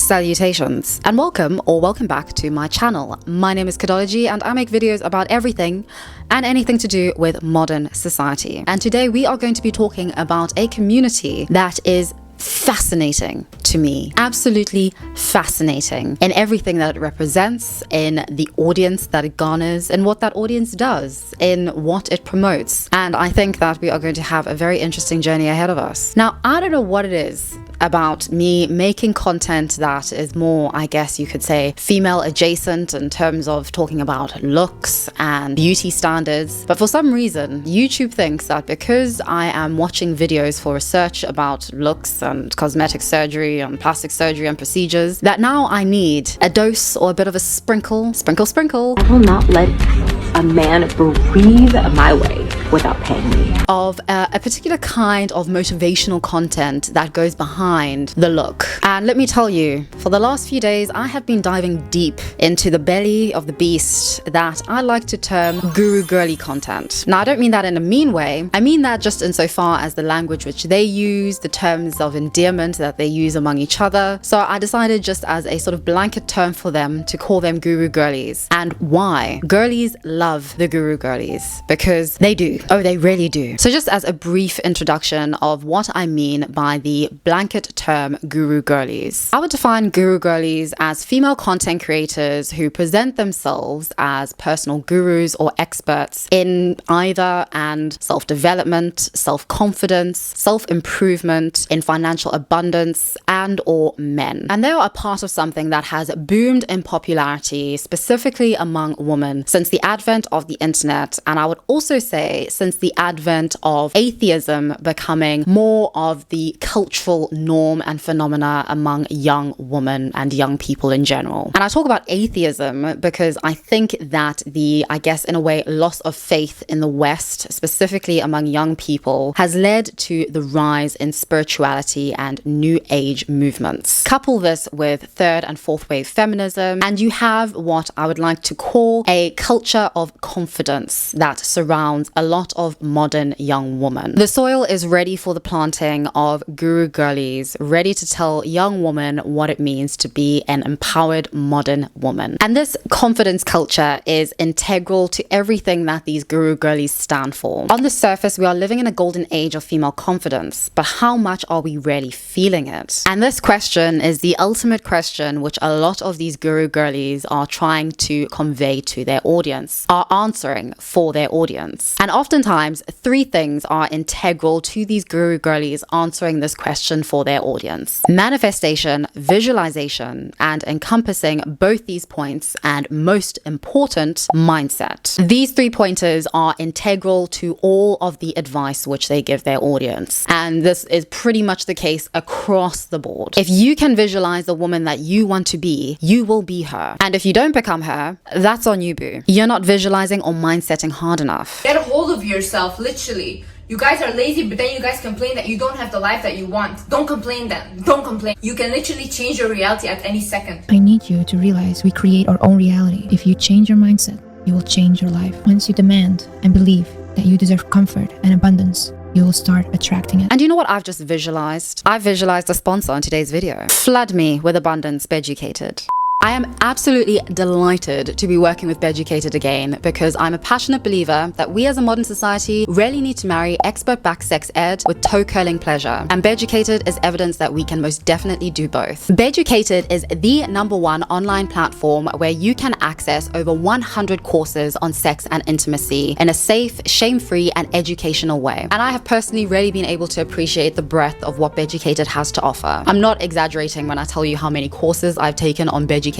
Salutations and welcome back to my channel. My name is Kidology and I make videos about everything and anything to do with modern society. And today we are going to be talking about a community that is fascinating to me, absolutely fascinating in everything that it represents, in the audience that it garners, and what that audience does, in what it promotes. And I think that we are going to have a very interesting journey ahead of us. Now, I don't know what it is about me making content that is more, I guess you could say, female adjacent in terms of talking about looks and beauty standards. But for some reason, YouTube thinks that because I am watching videos for research about looks and cosmetic surgery and plastic surgery and procedures, that now I need a dose or a bit of a sprinkle. I will not let a man breathe my way without paying me. Of a particular kind of motivational content that goes behind the look. And let me tell you, for the last few days, I have been diving deep into the belly of the beast that I like to term Guru Girly content. Now, I don't mean that in a mean way. I mean that just insofar as the language which they use, the terms of endearment that they use among each other. So I decided just as a sort of blanket term for them to call them Guru Girlies. And why? Girlies love the Guru Girlies because they do. Oh, they really do. So just as a brief introduction of what I mean by the blanket term Guru Girlies. I would define Guru Girlies as female content creators who present themselves as personal gurus or experts in either and self-development, self-confidence, self-improvement, in financial abundance, and or men. And they are a part of something that has boomed in popularity, specifically among women, since the advent of the internet. And I would also say since the advent of atheism becoming more of the cultural norm and phenomena among young women and young people in general. And I talk about atheism because I think that I guess in a way, loss of faith in the West, specifically among young people, has led to the rise in spirituality and new age movements. Couple this with third and fourth wave feminism, and you have what I would like to call a culture of confidence that surrounds a lot of modern young women. The soil is ready for the planting of Guru Girlies, ready to tell young women what it means to be an empowered modern woman. And this confidence culture is integral to everything that these Guru Girlies stand for. On the surface, we are living in a golden age of female confidence, but how much are we really feeling it? And this question is the ultimate question which a lot of these Guru Girlies are trying to convey to their audience, are answering for their audience. And oftentimes, three things are integral to these Guru Girlies answering this question for their audience: manifestation, visualization, and encompassing both these points, and most important, mindset. These 3 pointers are integral to all of the advice which they give their audience. And this is pretty much the case across the board. If you can visualize the woman that you want to be, you will be her. And if you don't become her, that's on you, boo. You're not visualizing or mindsetting hard enough. Get a hold of yourself, literally. You guys are lazy, but then you guys complain that you don't have the life that you want. Don't complain then. Don't complain. You can literally change your reality at any second. I need you to realize we create our own reality. If you change your mindset, you will change your life. Once you demand and believe that you deserve comfort and abundance, you will start attracting it. And you know what I've just visualized? I've visualized a sponsor on today's video. Flood me with abundance, Beducated. I am absolutely delighted to be working with Beducated again because I'm a passionate believer that we as a modern society really need to marry expert-backed sex ed with toe-curling pleasure. And Beducated is evidence that we can most definitely do both. Beducated is the #1 online platform where you can access over 100 courses on sex and intimacy in a safe, shame-free, and educational way. And I have personally really been able to appreciate the breadth of what Beducated has to offer. I'm not exaggerating when I tell you how many courses I've taken on Beducated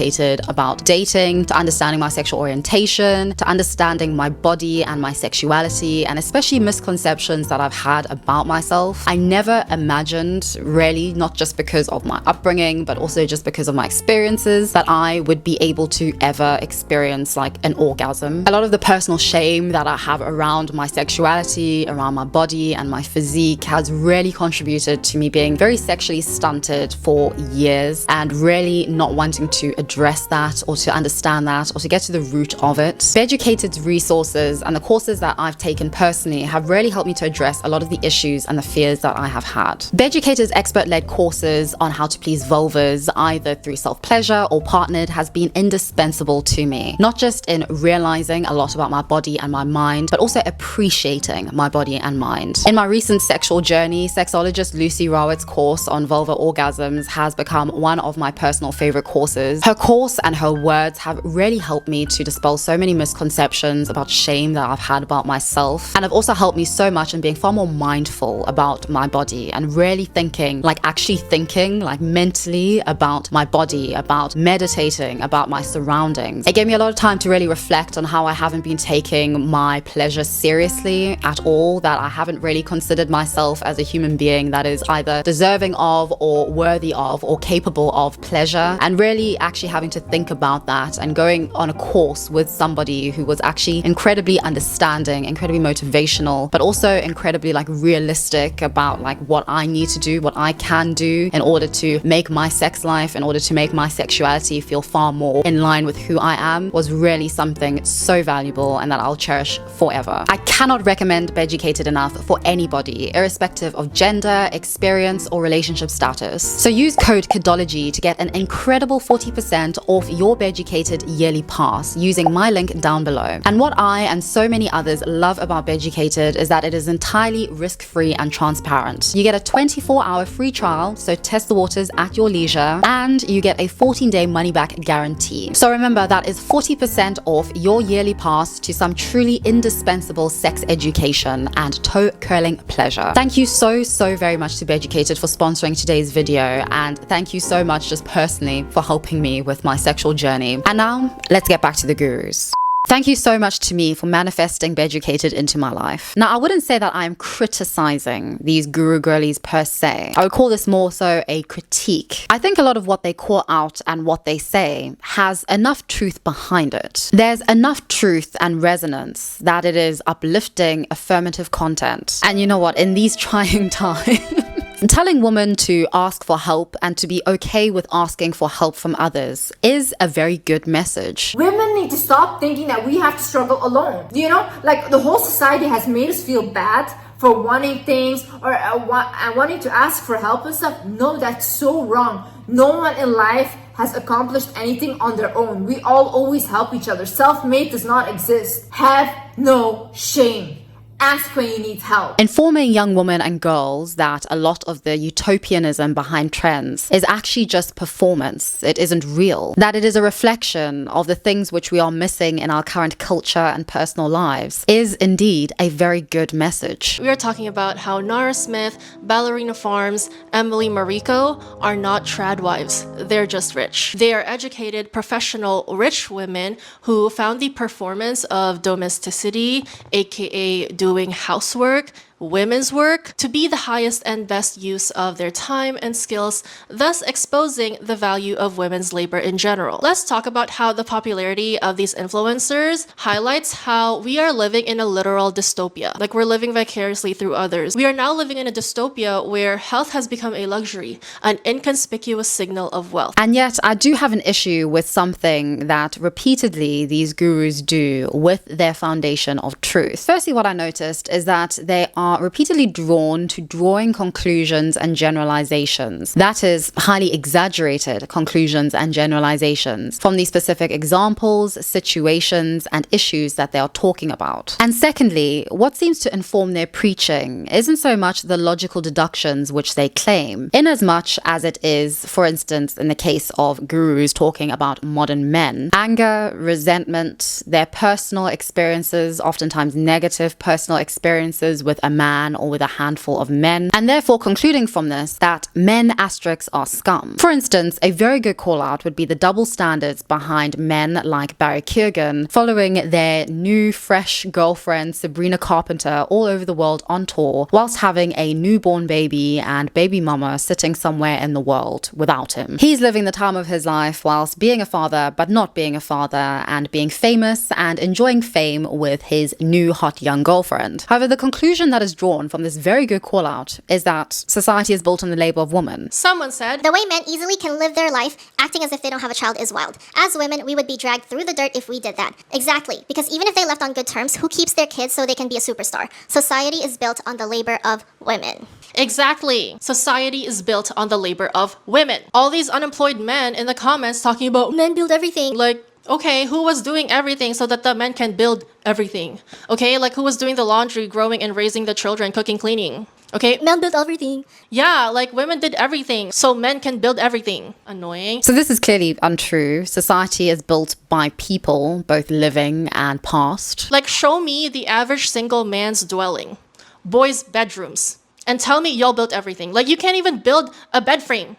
about dating, to understanding my sexual orientation, to understanding my body and my sexuality, and especially misconceptions that I've had about myself. I never imagined, really, not just because of my upbringing, but also just because of my experiences, that I would be able to ever experience like an orgasm. A lot of the personal shame that I have around my sexuality, around my body and my physique has really contributed to me being very sexually stunted for years and really not wanting to address that or to understand that or to get to the root of it. Beducated's resources and the courses that I've taken personally have really helped me to address a lot of the issues and the fears that I have had. Beducated's expert-led courses on how to please vulvas, either through self-pleasure or partnered, has been indispensable to me. Not just in realizing a lot about my body and my mind, but also appreciating my body and mind. In my recent sexual journey, sexologist Lucy Rowett's course on vulva orgasms has become one of my personal favorite courses. Her course and her words have really helped me to dispel so many misconceptions about shame that I've had about myself, and have also helped me so much in being far more mindful about my body and really thinking, like actually thinking, like mentally about my body, about meditating, about my surroundings. It gave me a lot of time to really reflect on how I haven't been taking my pleasure seriously at all, that I haven't really considered myself as a human being that is either deserving of or worthy of or capable of pleasure, and really actually having to think about that and going on a course with somebody who was actually incredibly understanding, incredibly motivational, but also incredibly like realistic about like what I need to do, what I can do in order to make my sex life, in order to make my sexuality feel far more in line with who I am, was really something so valuable and that I'll cherish forever. I cannot recommend Beducated enough for anybody, irrespective of gender, experience, or relationship status. So use code Kidology to get an incredible 40% off your Beducated yearly pass using my link down below. And what I and so many others love about Beducated is that it is entirely risk-free and transparent. You get a 24-hour free trial, so test the waters at your leisure, and you get a 14-day money-back guarantee. So remember, that is 40% off your yearly pass to some truly indispensable sex education and toe-curling pleasure. Thank you so very much to Beducated for sponsoring today's video, and thank you so much just personally for helping me with my sexual journey. And now, let's get back to the gurus. Thank you so much to me for manifesting Beducated into my life. Now, I wouldn't say that I am criticizing these guru girlies per se. I would call this more so a critique. I think a lot of what they call out and what they say has enough truth behind it. There's enough truth and resonance that it is uplifting, affirmative content. And you know what? In these trying times, telling women to ask for help and to be okay with asking for help from others is a very good message. Women need to stop thinking that we have to struggle alone. You know, like the whole society has made us feel bad for wanting things or wanting to ask for help and stuff. No, that's so wrong. No one in life has accomplished anything on their own. We all always help each other. Self-made does not exist. Have no shame. Ask when you need help. Informing young women and girls that a lot of the utopianism behind trends is actually just performance. It isn't real. That it is a reflection of the things which we are missing in our current culture and personal lives is indeed a very good message. We are talking about how Nara Smith, Ballerina Farms, Emily Mariko are not trad wives. They're just rich. They are educated, professional, rich women who found the performance of domesticity, aka doing housework, women's work, to be the highest and best use of their time and skills, thus exposing the value of women's labor in general. Let's talk about how the popularity of these influencers highlights how we are living in a literal dystopia. Like, we're living vicariously through others. We are now living in a dystopia where health has become a luxury, an inconspicuous signal of wealth. And yet, I do have an issue with something that repeatedly these gurus do with their foundation of truth. Firstly, what I noticed is that they are repeatedly drawn to drawing conclusions and generalizations. That is, highly exaggerated conclusions and generalizations from these specific examples, situations, and issues that they are talking about. And secondly, what seems to inform their preaching isn't so much the logical deductions which they claim, in as much as it is, for instance, in the case of gurus talking about modern men, anger, resentment, their personal experiences, oftentimes negative personal experiences with a man or with a handful of men, and therefore concluding from this that men asterisks are scum. For instance, a very good call out would be the double standards behind men like Barry Keoghan following their new fresh girlfriend Sabrina Carpenter all over the world on tour, whilst having a newborn baby and baby mama sitting somewhere in the world without him. He's living the time of his life whilst being a father but not being a father, and being famous and enjoying fame with his new hot young girlfriend. However, the conclusion that is drawn from this very good call out is that society is built on the labor of woman. Someone said, The way men easily can live their life acting as if they don't have a child is wild. As women, we would be dragged through the dirt if we did that. Exactly, because even if they left on good terms, who keeps their kids so they can be a superstar? Society is built on the labor of women. exactly. Society is built on the labor of women. All these unemployed men in the comments talking about Men build everything. like, okay, who was doing everything so that the men can build everything? Okay, like who was doing the laundry, growing and raising the children, cooking, cleaning? Okay, Men build everything. yeah, like women did everything so men can build everything. Annoying. So this is clearly untrue. Society is built by people, both living and past. Like, show me the average single man's dwelling, boys' bedrooms, and tell me y'all built everything. Like, you can't even build a bed frame.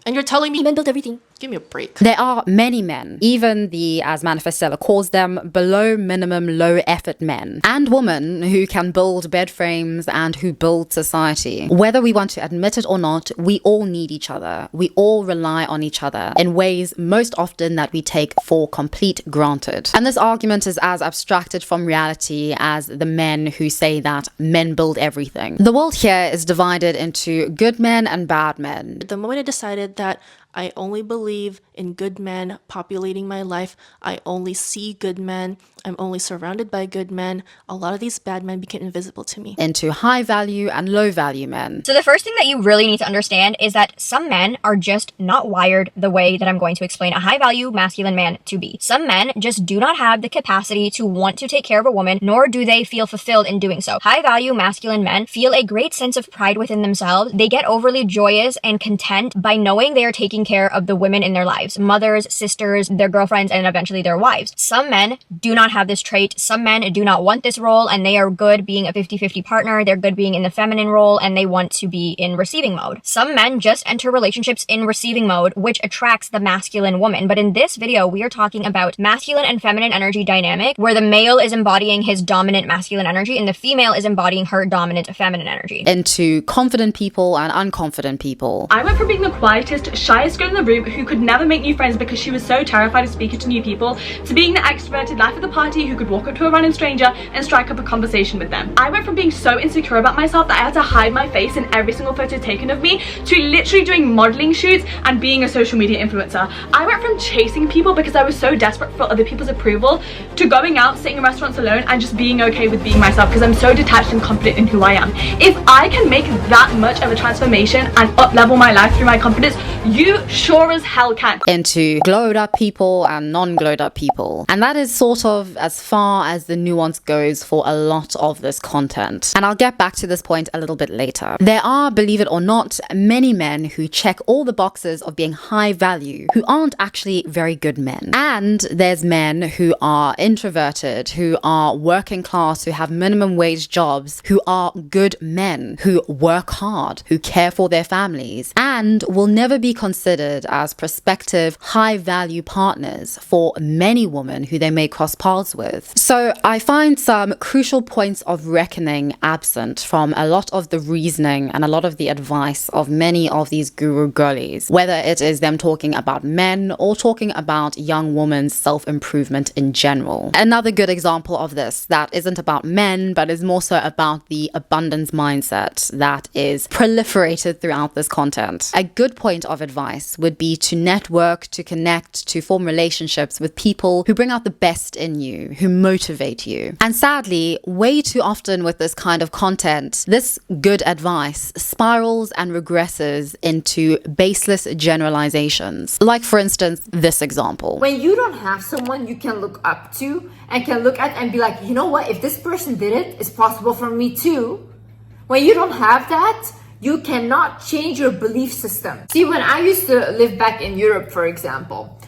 And you're telling me Men build everything. give me a break. There are many men, even the, as Manifest Seller calls them, below minimum low effort men and women who can build bed frames and who build society. Whether we want to admit it or not, we all need each other. We all rely on each other in ways most often that we take for complete granted. And this argument is as abstracted from reality as the men who say that men build everything. The world here is divided into good men and bad men. The moment I decided that I only believe in good men populating my life, I only see good men, I'm only surrounded by good men, a lot of these bad men became invisible to me. Into high value and low value men. So the first thing that you really need to understand is that some men are just not wired the way that I'm going to explain a high value masculine man to be. Some men just do not have the capacity to want to take care of a woman, nor do they feel fulfilled in doing so. High value masculine men feel a great sense of pride within themselves. They get overly joyous and content by knowing they are taking care of the women in their lives, mothers, sisters, their girlfriends, and eventually their wives. Some men do not have this trait. Some men do not want this role, and they are good being a 50-50 partner. They're good being in the feminine role, and they want to be in receiving mode. Some men just enter relationships in receiving mode, which attracts the masculine woman. But in this video, we are talking about masculine and feminine energy dynamic, where the male is embodying his dominant masculine energy, and the female is embodying her dominant feminine energy. Into confident people and unconfident people. I went from being the quietest, shyest girl in the room who could never make new friends because she was so terrified of speaking to new people, to being the extroverted life of the party who could walk up to a random stranger and strike up a conversation with them. I went from being so insecure about myself that I had to hide my face in every single photo taken of me, to literally doing modeling shoots and being a social media influencer. I went from chasing people because I was so desperate for other people's approval, to going out, sitting in restaurants alone and just being okay with being myself because I'm so detached and confident in who I am. If I can make that much of a transformation and up-level my life through my confidence, you sure as hell can. Into glowed up people and non-glowed up people. And that is sort of as far as the nuance goes for a lot of this content. And I'll get back to this point a little bit later. There are, believe it or not, many men who check all the boxes of being high value who aren't actually very good men. And there's men who are introverted, who are working class, who have minimum wage jobs, who are good men, who work hard, who care for their families, and will never be considered as prospective high value partners for many women who they may cross paths with. So I find some crucial points of reckoning absent from a lot of the reasoning and a lot of the advice of many of these guru girlies, whether it is them talking about men or talking about young women's self-improvement in general. Another good example of this that isn't about men but is more so about the abundance mindset that is proliferated throughout this content. A good point of advice would be to network, to connect, to form relationships with people who bring out the best in you, who motivate you. And sadly, way too often with this kind of content, this good advice spirals and regresses into baseless generalizations. Like, for instance, this example. When you don't have someone you can look up to and can look at and be like, you know what, if this person did it, it's possible for me too. When you don't have that, you cannot change your belief system. See, when I used to live back in Europe, for example,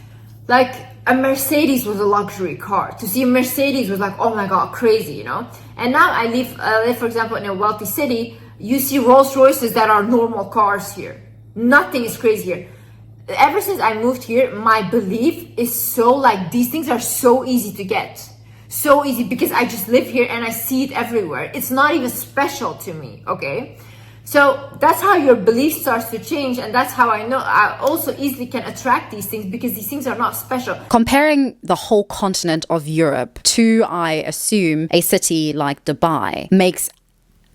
like a Mercedes was a luxury car. To see a Mercedes was like, oh my God, crazy, you know? And now I live, for example, in a wealthy city, you see Rolls Royces that are normal cars here. Nothing is crazy here. Ever since I moved here, my belief is so like, these things are so easy to get. So easy because I just live here and I see it everywhere. It's not even special to me, okay? So that's how your belief starts to change, and that's how I know I also easily can attract these things because these things are not special. Comparing the whole continent of Europe to, I assume, a city like Dubai makes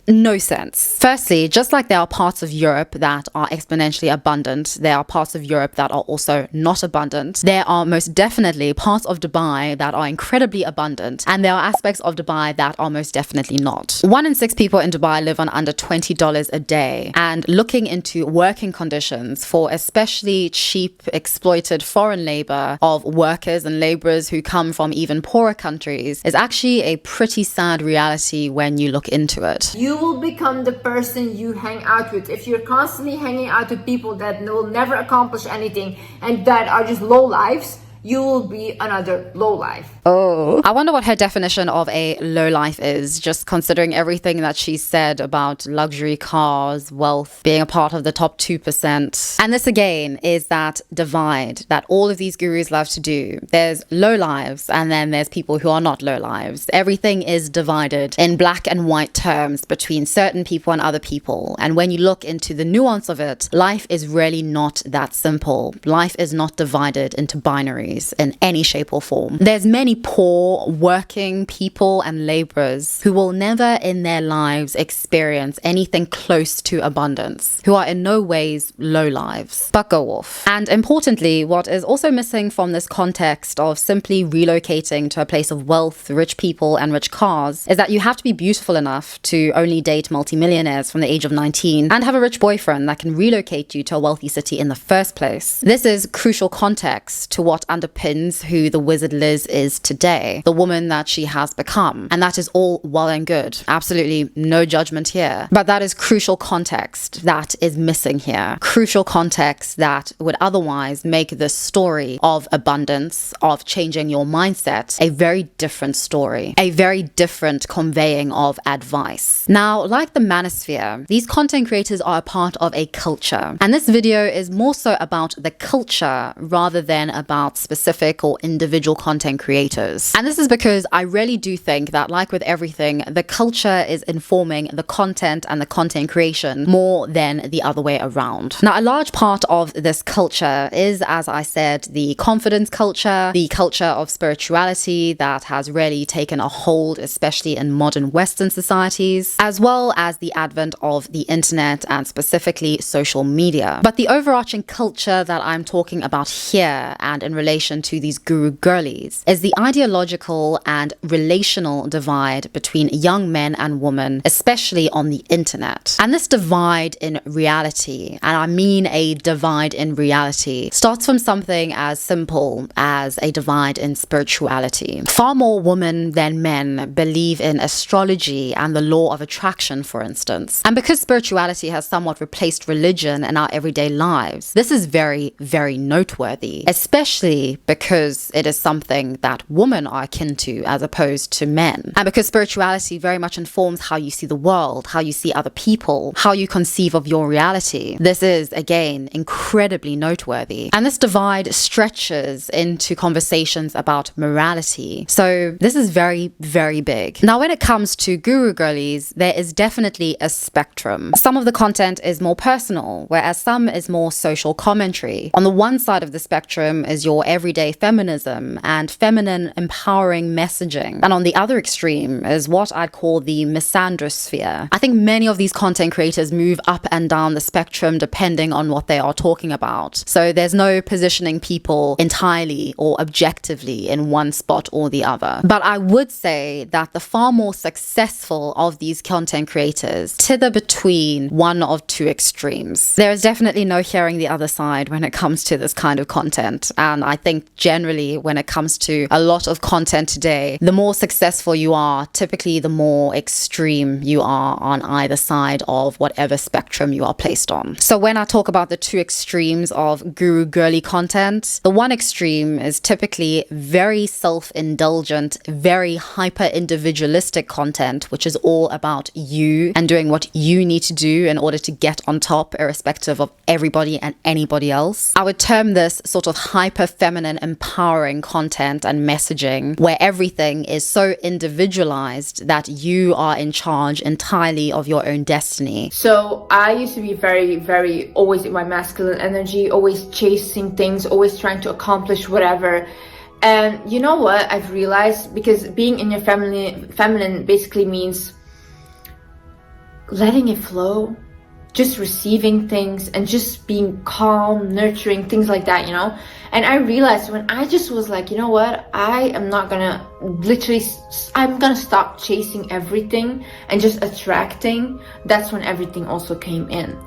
no sense. Firstly, just like there are parts of Europe that are exponentially abundant, there are parts of Europe that are also not abundant. There are most definitely parts of Dubai that are incredibly abundant, and there are aspects of Dubai that are most definitely not. 1 in 6 people in Dubai live on under $20 a day, and looking into working conditions for especially cheap, exploited foreign labor of workers and laborers who come from even poorer countries is actually a pretty sad reality when you look into it. You will become the person you hang out with. If you're constantly hanging out with people that will never accomplish anything and that are just low lives, you will be another low life. Oh, I wonder what her definition of a low life is, just considering everything that she said about luxury cars, wealth, being a part of the top 2%. And this again is that divide that all of these gurus love to do. There's low lives and then there's people who are not low lives. Everything is divided in black and white terms between certain people and other people. And when you look into the nuance of it, life is really not that simple. Life is not divided into binaries in any shape or form. There's many poor working people and laborers who will never in their lives experience anything close to abundance, who are in no ways low lives, but go off. And importantly, what is also missing from this context of simply relocating to a place of wealth, rich people and rich cars is that you have to be beautiful enough to only date multimillionaires from the age of 19 and have a rich boyfriend that can relocate you to a wealthy city in the first place. This is crucial context to what underpins who the Wizard Liz is today, the woman that she has become. And that is all well and good. Absolutely no judgment here. But that is crucial context that is missing here. Crucial context that would otherwise make the story of abundance, of changing your mindset, a very different story, a very different conveying of advice. Now, like the manosphere, these content creators are a part of a culture. And this video is more so about the culture rather than about specific or individual content creators. And this is because I really do think that, like with everything, the culture is informing the content and the content creation more than the other way around. Now, a large part of this culture is, as I said, the confidence culture, the culture of spirituality that has really taken a hold, especially in modern Western societies, as well as the advent of the internet and specifically social media. But the overarching culture that I'm talking about here and in relation to these Guru Girlies is the ideological and relational divide between young men and women, especially on the internet. And this divide in reality, and I mean a divide in reality, starts from something as simple as a divide in spirituality. Far more women than men believe in astrology and the law of attraction, for instance. And because spirituality has somewhat replaced religion in our everyday lives, this is very, very noteworthy, especially because it is something that women are akin to as opposed to men. And because spirituality very much informs how you see the world, how you see other people, how you conceive of your reality. This is, again, incredibly noteworthy. And this divide stretches into conversations about morality. So this is very, very big. Now, when it comes to Guru Girlies, there is definitely a spectrum. Some of the content is more personal, whereas some is more social commentary. On the one side of the spectrum is your everyday feminism and feminine empowering messaging. And on the other extreme is what I'd call the misandrosphere. I think many of these content creators move up and down the spectrum depending on what they are talking about. So there's no positioning people entirely or objectively in one spot or the other. But I would say that the far more successful of these content creators tether between one of two extremes. There is definitely no hearing the other side when it comes to this kind of content. And I think generally when it comes to a lot of content today, the more successful you are, typically the more extreme you are on either side of whatever spectrum you are placed on. So when I talk about the two extremes of Guru Girly content, the one extreme is typically very self-indulgent, very hyper-individualistic content, which is all about you and doing what you need to do in order to get on top, irrespective of everybody and anybody else. I would term this sort of hyper-feminine empowering content and messaging, where everything is so individualized that you are in charge entirely of your own destiny. So I used to be very always in my masculine energy, always chasing things, always trying to accomplish whatever. And you know what I've realized, because being in your feminine basically means letting it flow, just receiving things and just being calm, nurturing, things like that, you know? And I realized when I just was like, you know what, I'm gonna stop chasing everything and just attracting. That's when everything also came in,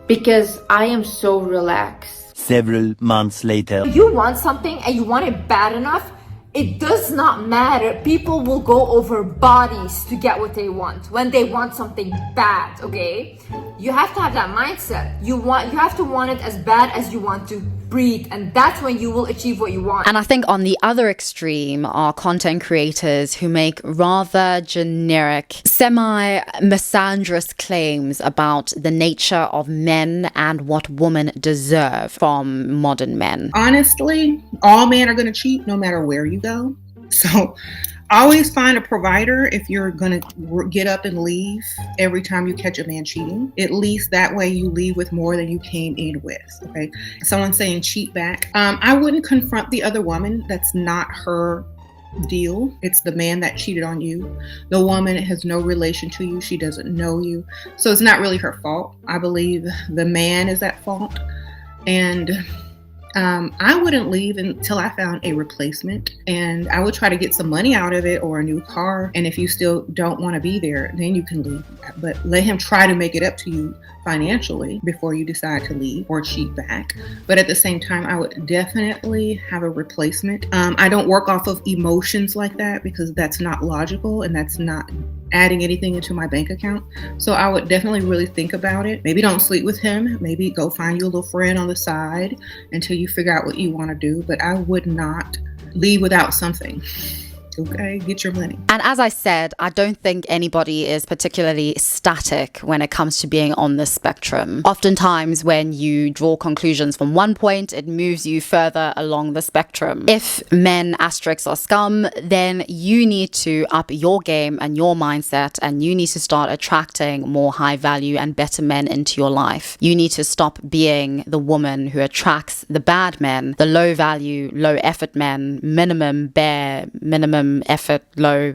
because I am so relaxed. Several months later. If you want something and you want it bad enough, it does not matter. People will go over bodies to get what they want when they want something bad, okay? You have to have that mindset. You have to want it as bad as you want to breathe, and that's when you will achieve what you want. And I think on the other extreme are content creators who make rather generic, semi-misandrous claims about the nature of men and what women deserve from modern men. Honestly, all men are going to cheat no matter where you go. So always find a provider if you're going to get up and leave every time you catch a man cheating. At least that way you leave with more than you came in with, okay? Someone saying cheat back. I wouldn't confront the other woman. That's not her deal. It's the man that cheated on you. The woman has no relation to you. She doesn't know you. So it's not really her fault. I believe the man is at fault. And I wouldn't leave until I found a replacement, and I would try to get some money out of it or a new car. And if you still don't want to be there, then you can leave. But let him try to make it up to you financially before you decide to leave or cheat back. But at the same time, I would definitely have a replacement. I don't work off of emotions like that because that's not logical and that's not adding anything into my bank account. So I would definitely really think about it. Maybe don't sleep with him. Maybe go find you a little friend on the side until you figure out what you want to do. But I would not leave without something. Okay, get your money. And as I said, I don't think anybody is particularly static when it comes to being on the spectrum. Oftentimes when you draw conclusions from one point, it moves you further along the spectrum. If men asterisks are scum, then you need to up your game and your mindset, and you need to start attracting more high value and better men into your life. You need to stop being the woman who attracts the bad men, the low value, low effort men, minimum effort, low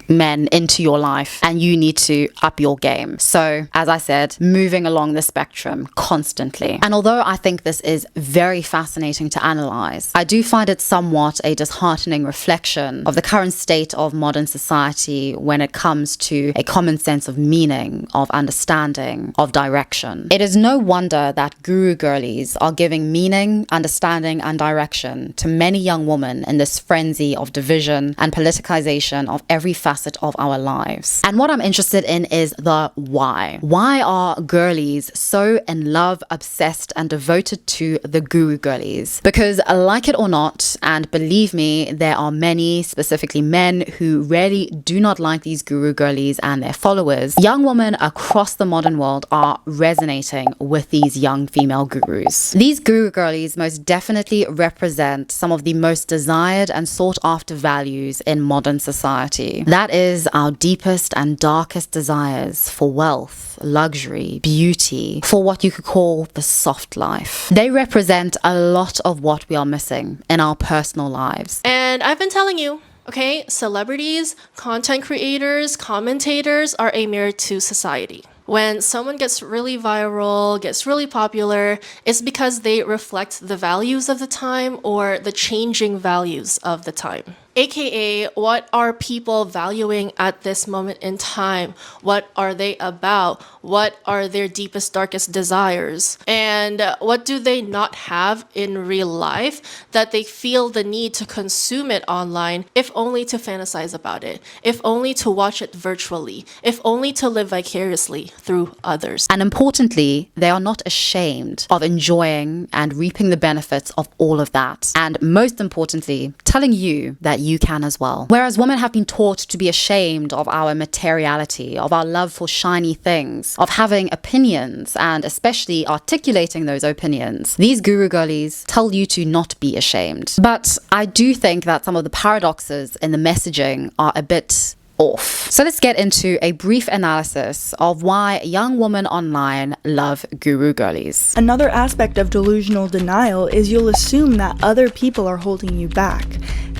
men into your life, and you need to up your game. So, as I said, moving along the spectrum constantly. And although I think this is very fascinating to analyze, I do find it somewhat a disheartening reflection of the current state of modern society when it comes to a common sense of meaning, of understanding, of direction. It is no wonder that Guru Girlies are giving meaning, understanding, and direction to many young women in this frenzy of division and politicization of every facet of our lives. And what I'm interested in is the why. Why are girlies so in love, obsessed, and devoted to the Guru Girlies? Because like it or not, and believe me, there are many, specifically men, who really do not like these Guru Girlies and their followers. Young women across the modern world are resonating with these young female gurus. These Guru Girlies most definitely represent some of the most desired and sought after values in modern society. That is our deepest and darkest desires for wealth, luxury, beauty, for what you could call the soft life. They represent a lot of what we are missing in our personal lives. And I've been telling you, okay, celebrities, content creators, commentators are a mirror to society. When someone gets really viral, gets really popular, it's because they reflect the values of the time or the changing values of the time. AKA, what are people valuing at this moment in time? What are they about? What are their deepest, darkest desires? And what do they not have in real life that they feel the need to consume it online, if only to fantasize about it, if only to watch it virtually, if only to live vicariously through others? And importantly, they are not ashamed of enjoying and reaping the benefits of all of that. And most importantly, telling you that you can as well. Whereas women have been taught to be ashamed of our materiality, of our love for shiny things, of having opinions, and especially articulating those opinions, these Guru Girlies tell you to not be ashamed. But I do think that some of the paradoxes in the messaging are a bit off. So let's get into a brief analysis of why young women online love Guru Girlies. Another aspect of delusional denial is you'll assume that other people are holding you back.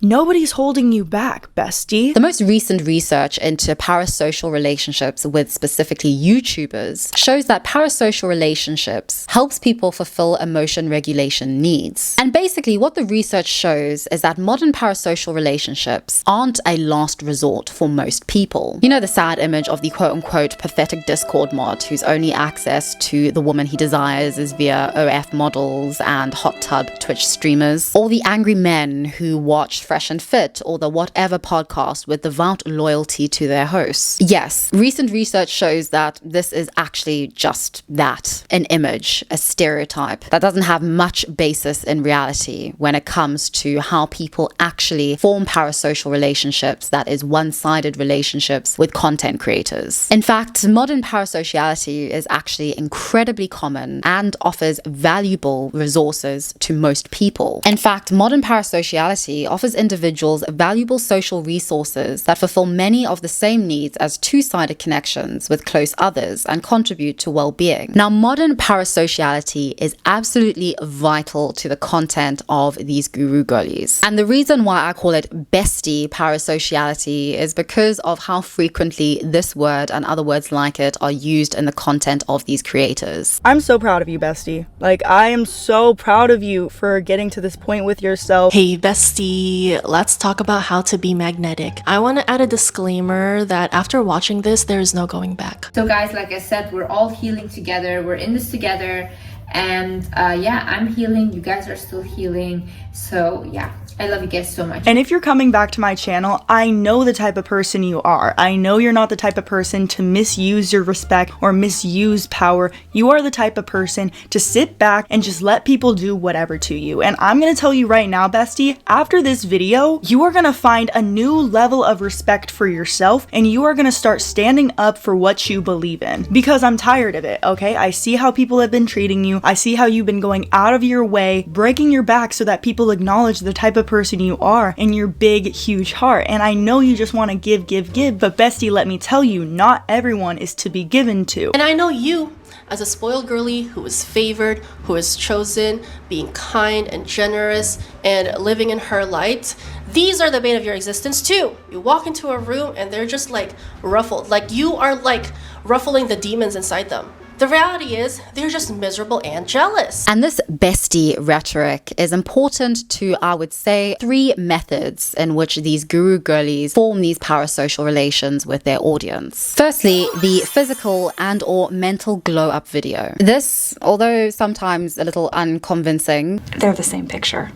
Nobody's holding you back, bestie. The most recent research into parasocial relationships with specifically YouTubers shows that parasocial relationships helps people fulfill emotion regulation needs. And basically what the research shows is that modern parasocial relationships aren't a last resort for most people. You know the sad image of the quote-unquote pathetic Discord mod whose only access to the woman he desires is via OF models and hot tub Twitch streamers, or the angry men who watch Fresh and Fit or the whatever podcast with devout loyalty to their hosts. Yes, recent research shows that this is actually just that, an image, a stereotype that doesn't have much basis in reality when it comes to how people actually form parasocial relationships, that is one-sided relationships with content creators. In fact, modern parasociality is actually incredibly common and offers valuable resources to most people. In fact, modern parasociality offers individuals valuable social resources that fulfill many of the same needs as two-sided connections with close others and contribute to well-being. Now, modern parasociality is absolutely vital to the content of these Guru Girlies. And the reason why I call it bestie parasociality is because of how frequently this word and other words like it are used in the content of these creators. I'm so proud of you, bestie. Like, I am so proud of you for getting to this point with yourself. Hey bestie, let's talk about how to be magnetic. I want to add a disclaimer that after watching this, there is no going back. So guys, like I said, we're all healing together. We're in this together. And yeah, I'm healing. You guys are still healing. So yeah, I love you guys so much. And if you're coming back to my channel, I know the type of person you are. I know you're not the type of person to misuse your respect or misuse power. You are the type of person to sit back and just let people do whatever to you. And I'm gonna tell you right now, bestie, after this video, you are gonna find a new level of respect for yourself and you are gonna start standing up for what you believe in. Because I'm tired of it, okay? I see how people have been treating you. I see how you've been going out of your way, breaking your back so that people acknowledge the type of person you are and your big, huge heart. And I know you just want to give, but bestie, let me tell you, not everyone is to be given to. And I know you, as a spoiled girly who is favored, who is chosen, being kind and generous and living in her light, these are the bane of your existence too. You walk into a room and they're just like ruffled, like you are like ruffling the demons inside them. The reality is, they're just miserable and jealous. And this bestie rhetoric is important to, I would say, 3 methods in which these Guru Girlies form these parasocial relations with their audience. Firstly, the physical and or mental glow-up video. This, although sometimes a little unconvincing, they're the same picture,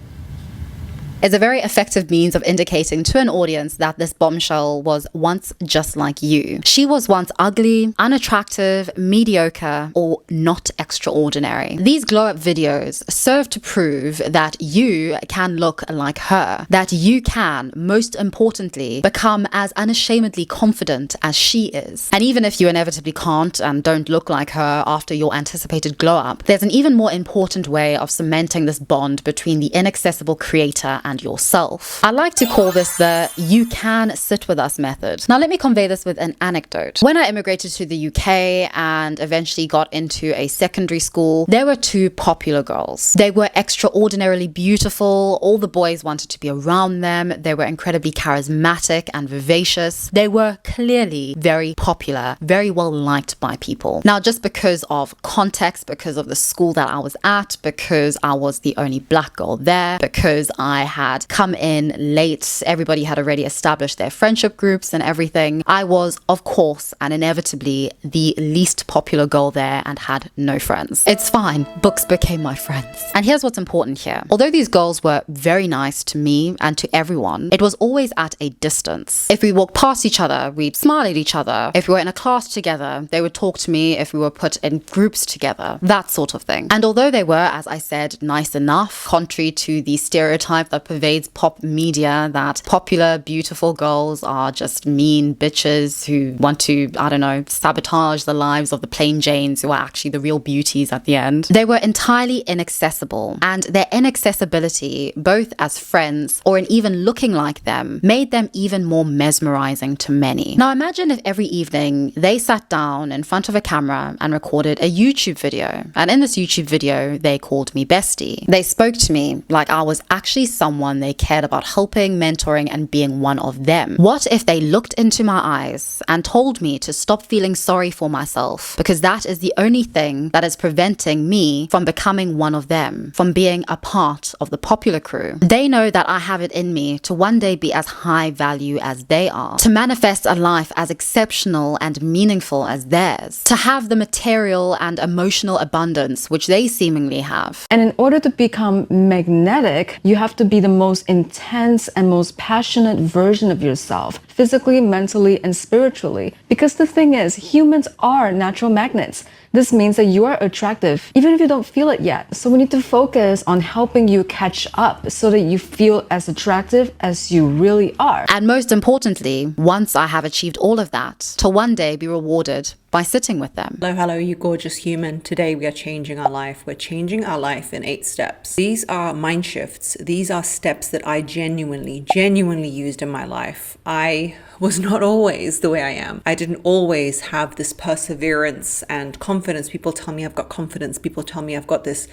is a very effective means of indicating to an audience that this bombshell was once just like you. She was once ugly, unattractive, mediocre, or not extraordinary. These glow-up videos serve to prove that you can look like her, that you can, most importantly, become as unashamedly confident as she is. And even if you inevitably can't and don't look like her after your anticipated glow-up, there's an even more important way of cementing this bond between the inaccessible creator and yourself. I like to call this the you can sit with us method. Now let me convey this with an anecdote. When I immigrated to the UK and eventually got into a secondary school, there were 2 popular girls. They were extraordinarily beautiful. All the boys wanted to be around them. They were incredibly charismatic and vivacious. They were clearly very popular, very well liked by people. Now just because of context, because of the school that I was at, because I was the only black girl there, because I had come in late, everybody had already established their friendship groups and everything, I was, of course, and inevitably the least popular girl there and had no friends. It's fine, books became my friends. And here's what's important here. Although these girls were very nice to me and to everyone, it was always at a distance. If we walked past each other, we'd smile at each other. If we were in a class together, they would talk to me. If we were put in groups together, that sort of thing. And although they were, as I said, nice enough, contrary to the stereotype that pervades pop media that popular, beautiful girls are just mean bitches who want to, I don't know, sabotage the lives of the plain Janes who are actually the real beauties at the end. They were entirely inaccessible, and their inaccessibility, both as friends or in even looking like them, made them even more mesmerizing to many. Now imagine if every evening they sat down in front of a camera and recorded a YouTube video, and in this YouTube video they called me bestie. They spoke to me like I was actually someone someone they cared about helping, mentoring, and being one of them? What if they looked into my eyes and told me to stop feeling sorry for myself, because that is the only thing that is preventing me from becoming one of them, from being a part of the popular crew? They know that I have it in me to one day be as high value as they are, to manifest a life as exceptional and meaningful as theirs, to have the material and emotional abundance which they seemingly have. And in order to become magnetic, you have to be the most intense and most passionate version of yourself, physically, mentally, and spiritually. Because the thing is, humans are natural magnets. This means that you are attractive, even if you don't feel it yet. So we need to focus on helping you catch up so that you feel as attractive as you really are. And most importantly, once I have achieved all of that, to one day be rewarded by sitting with them. Hello, you gorgeous human. Today we are changing our life. We're changing our life in 8 steps. These are mind shifts. These are steps that I genuinely used in my life. I was not always the way I am. I didn't always have this perseverance and confidence. People tell me I've got confidence. People tell me I've got this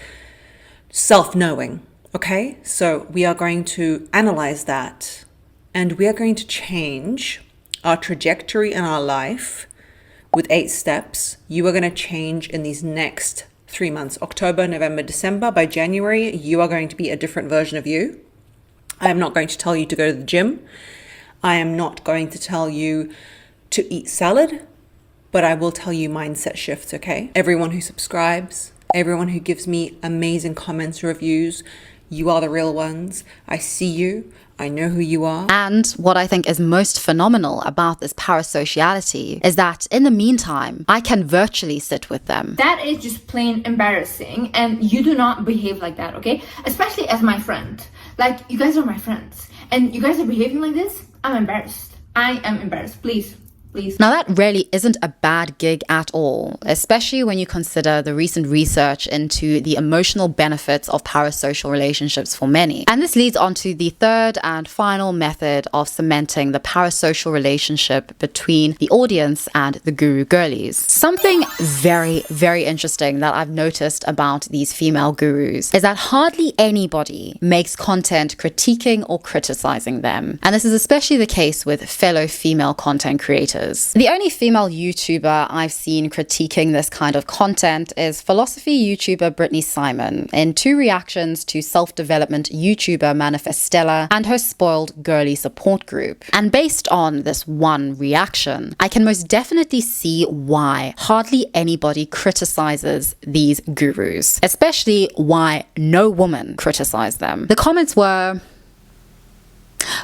self-knowing. Okay? So we are going to analyze that, and we are going to change our trajectory in our life with 8 steps. You are going to change in these next 3 months, October, November, December. By January, you are going to be a different version of you. I am not going to tell you to go to the gym. I am not going to tell you to eat salad, but I will tell you mindset shifts, okay? Everyone who subscribes, everyone who gives me amazing comments, reviews, you are the real ones. I see you. I know who you are. And what I think is most phenomenal about this parasociality is that in the meantime, I can virtually sit with them. That is just plain embarrassing, and you do not behave like that, okay? Especially as my friend. Like, you guys are my friends, and you guys are behaving like this. I'm embarrassed. I am embarrassed. Please. Now that really isn't a bad gig at all, especially when you consider the recent research into the emotional benefits of parasocial relationships for many. And this leads on to the third and final method of cementing the parasocial relationship between the audience and the Guru Girlies. Something very, very interesting that I've noticed about these female gurus is that hardly anybody makes content critiquing or criticizing them. And this is especially the case with fellow female content creators. The only female YouTuber I've seen critiquing this kind of content is philosophy YouTuber Brittany Simon in 2 reactions to self-development YouTuber Manifestella and her spoiled girly support group. And based on this one reaction, I can most definitely see why hardly anybody criticizes these gurus, especially why no woman criticized them. The comments were,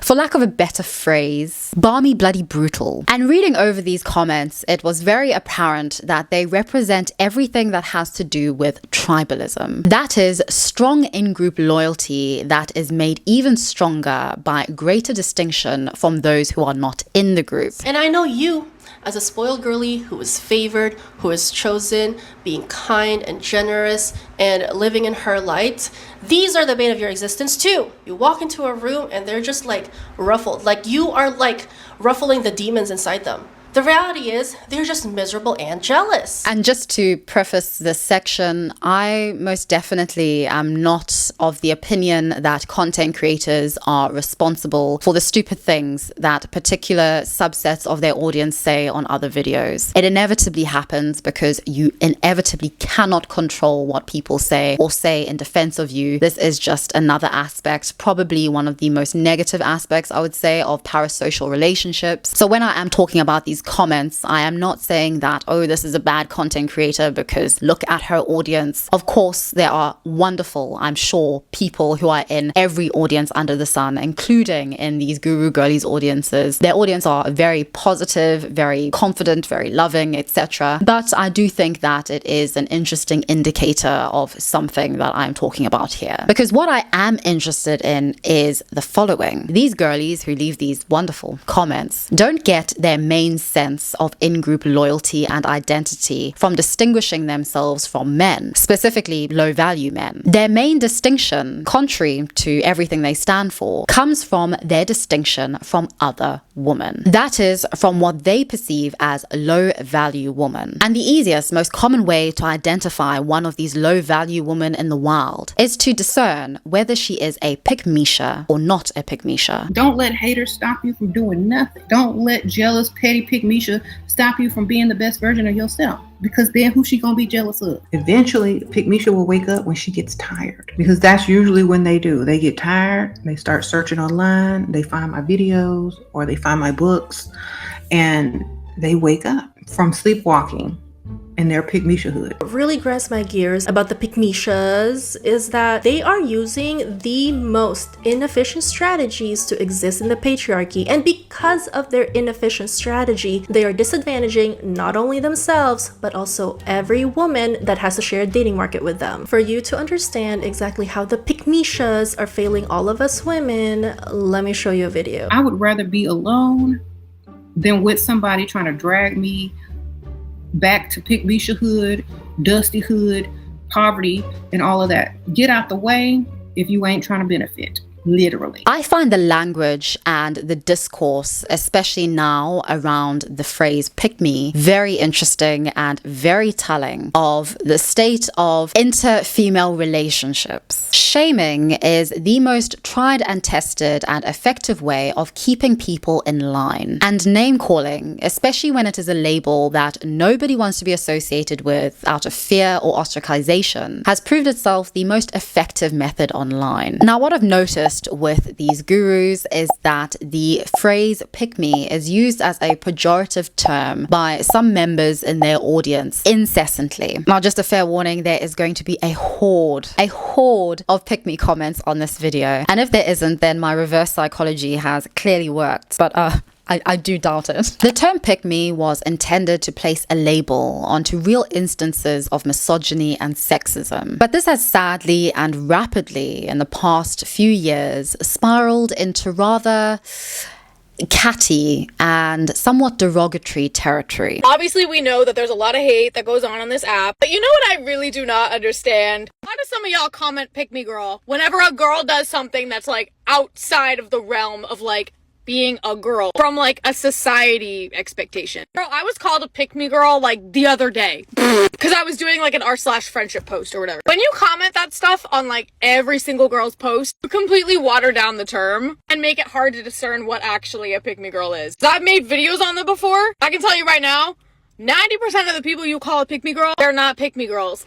for lack of a better phrase, balmy bloody brutal. And reading over these comments, it was very apparent that they represent everything that has to do with tribalism. That is, strong in-group loyalty that is made even stronger by greater distinction from those who are not in the group. And I know you, as a spoiled girly who is favored, who is chosen, being kind and generous, and living in her light, these are the bane of your existence too. You walk into a room and they're just like ruffled, like you are like ruffling the demons inside them. The reality is they're just miserable and jealous. And just to preface this section, I most definitely am not of the opinion that content creators are responsible for the stupid things that particular subsets of their audience say on other videos. It inevitably happens because you inevitably cannot control what people say or say in defense of you. This is just another aspect, probably one of the most negative aspects, I would say, of parasocial relationships. So when I am talking about these comments, I am not saying that, oh, this is a bad content creator because look at her audience. Of course, there are wonderful, I'm sure, people who are in every audience under the sun, including in these Guru Girlies audiences. Their audience are very positive, very confident, very loving, etc. But I do think that it is an interesting indicator of something that I'm talking about here. Because what I am interested in is the following. These girlies who leave these wonderful comments don't get their main sense of in-group loyalty and identity from distinguishing themselves from men, specifically low-value men. Their main distinction, contrary to everything they stand for, comes from their distinction from other woman. That is from what they perceive as low value woman. And the easiest, most common way to identify one of these low value women in the wild is to discern whether she is a Pickmeisha or not a Pickmeisha. Don't let haters stop you from doing nothing. Don't let jealous, petty Pickmeisha stop you from being the best version of yourself. Because then who she gonna be jealous of? Eventually, Pickmeisha will wake up when she gets tired. Because that's usually when they do. They get tired, they start searching online, they find my videos or they find my books, and they wake up from sleepwalking in their Pickmeishahood. What really grinds my gears about the Pickmeishas is that they are using the most inefficient strategies to exist in the patriarchy, and because of their inefficient strategy, they are disadvantaging not only themselves, but also every woman that has a shared dating market with them. For you to understand exactly how the Pickmeishas are failing all of us women, let me show you a video. I would rather be alone than with somebody trying to drag me back to Pickmeishahood, dustyhood, poverty, and all of that. Get out the way if you ain't trying to benefit. Literally. I find the language and the discourse, especially now around the phrase pick me, very interesting and very telling of the state of inter-female relationships. Shaming is the most tried and tested and effective way of keeping people in line. And name calling, especially when it is a label that nobody wants to be associated with out of fear or ostracization, has proved itself the most effective method online. Now, what I've noticed with these gurus is that the phrase pick me is used as a pejorative term by some members in their audience incessantly. Now, just a fair warning, there is going to be a horde of pick me comments on this video. And if there isn't, then my reverse psychology has clearly worked. But I do doubt it. The term pick me was intended to place a label onto real instances of misogyny and sexism. But this has sadly and rapidly in the past few years spiraled into rather catty and somewhat derogatory territory. Obviously, we know that there's a lot of hate that goes on this app, but you know what I really do not understand? Why do some of y'all comment pick me girl whenever a girl does something that's like outside of the realm of like being a girl from like a society expectation? Bro, I was called a pick me girl like the other day because I was doing like an r/friendship post or whatever. When you comment that stuff on like every single girl's post, you completely water down the term and make it hard to discern what actually a pick me girl is. I've made videos on them before. I can tell you right now, 90% of the people you call a pick me girl, they're not pick me girls.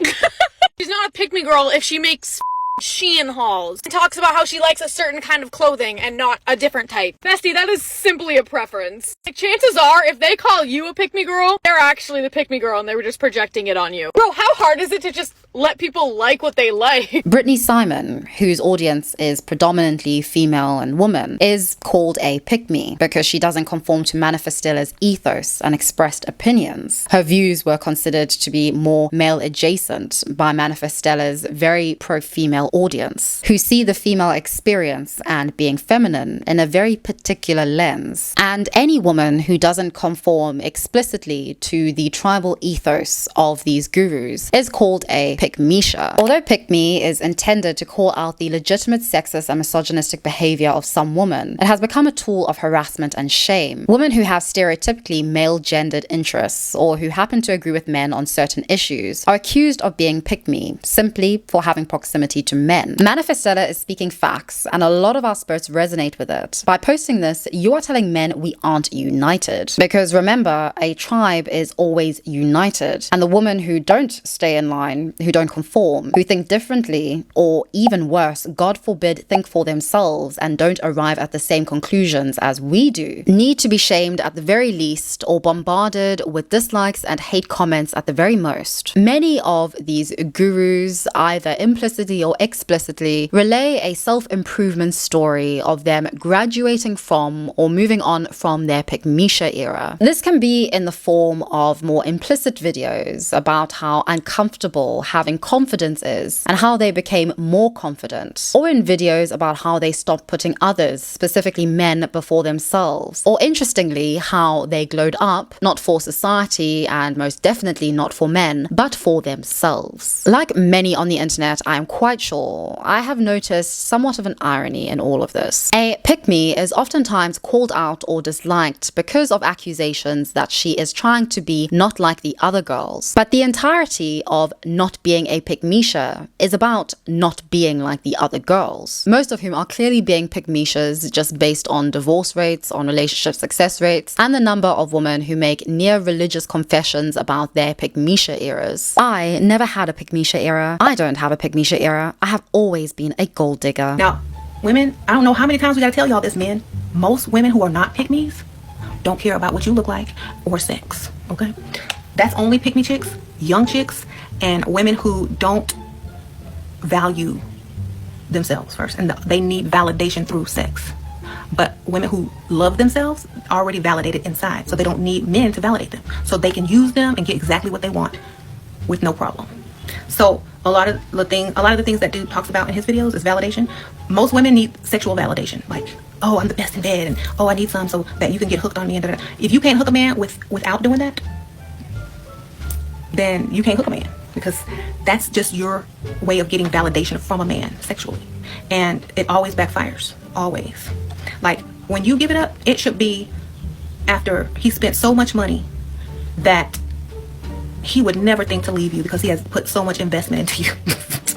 She's not a pick me girl if she makes Shein hauls and talks about how she likes a certain kind of clothing and not a different type. Bestie, that is simply a preference. Like, chances are, if they call you a pick-me girl, they're actually the pick-me girl and they were just projecting it on you. Bro, how hard is it to just let people like what they like? Brittany Simon, whose audience is predominantly female and woman, is called a pick-me because she doesn't conform to Manifestella's ethos and expressed opinions. Her views were considered to be more male adjacent by Manifestella's very pro-female audience, who see the female experience and being feminine in a very particular lens. And any woman who doesn't conform explicitly to the tribal ethos of these gurus is called a Pickmeisha. Although pick me is intended to call out the legitimate sexist and misogynistic behavior of some women, it has become a tool of harassment and shame. Women who have stereotypically male-gendered interests or who happen to agree with men on certain issues are accused of being pick me simply for having proximity to men. Manifestella is speaking facts, and a lot of our spirits resonate with it. By posting this, you are telling men we aren't united. Because remember, a tribe is always united. And the women who don't stay in line, who don't conform, who think differently, or even worse, God forbid, think for themselves and don't arrive at the same conclusions as we do, need to be shamed at the very least or bombarded with dislikes and hate comments at the very most. Many of these gurus, either implicitly or explicitly, relay a self-improvement story of them graduating from or moving on from their Pickmeisha era. This can be in the form of more implicit videos about how uncomfortable having having confidence is and how they became more confident, or in videos about how they stopped putting others, specifically men, before themselves, or interestingly, how they glowed up, not for society and most definitely not for men, but for themselves. Like many on the internet, I am quite sure I have noticed somewhat of an irony in all of this. A pick-me is oftentimes called out or disliked because of accusations that she is trying to be not like the other girls. But the entirety of not being a Pickmeisha is about not being like the other girls, most of whom are clearly being Pickmeishas just based on divorce rates, on relationship success rates, and the number of women who make near religious confessions about their Pickmeisha eras. I never had a Pickmeisha era. I don't have a Pickmeisha era. I have always been a gold digger. Now, women, I don't know how many times we gotta tell y'all this, men. Most women who are not pick-me's don't care about what you look like or sex, okay? That's only pick-me chicks, young chicks, and women who don't value themselves first, and they need validation through sex. But women who love themselves already validated inside, so they don't need men to validate them. So they can use them and get exactly what they want with no problem. So a lot of the things that dude talks about in his videos is validation. Most women need sexual validation, like, oh, I'm the best in bed, and oh, I need some so that you can get hooked on me, and da-da-da. If you can't hook a man without doing that, then you can't hook a man, because that's just your way of getting validation from a man sexually, and it always backfires, always. Like, when you give it up, it should be after he spent so much money that he would never think to leave you because he has put so much investment into you.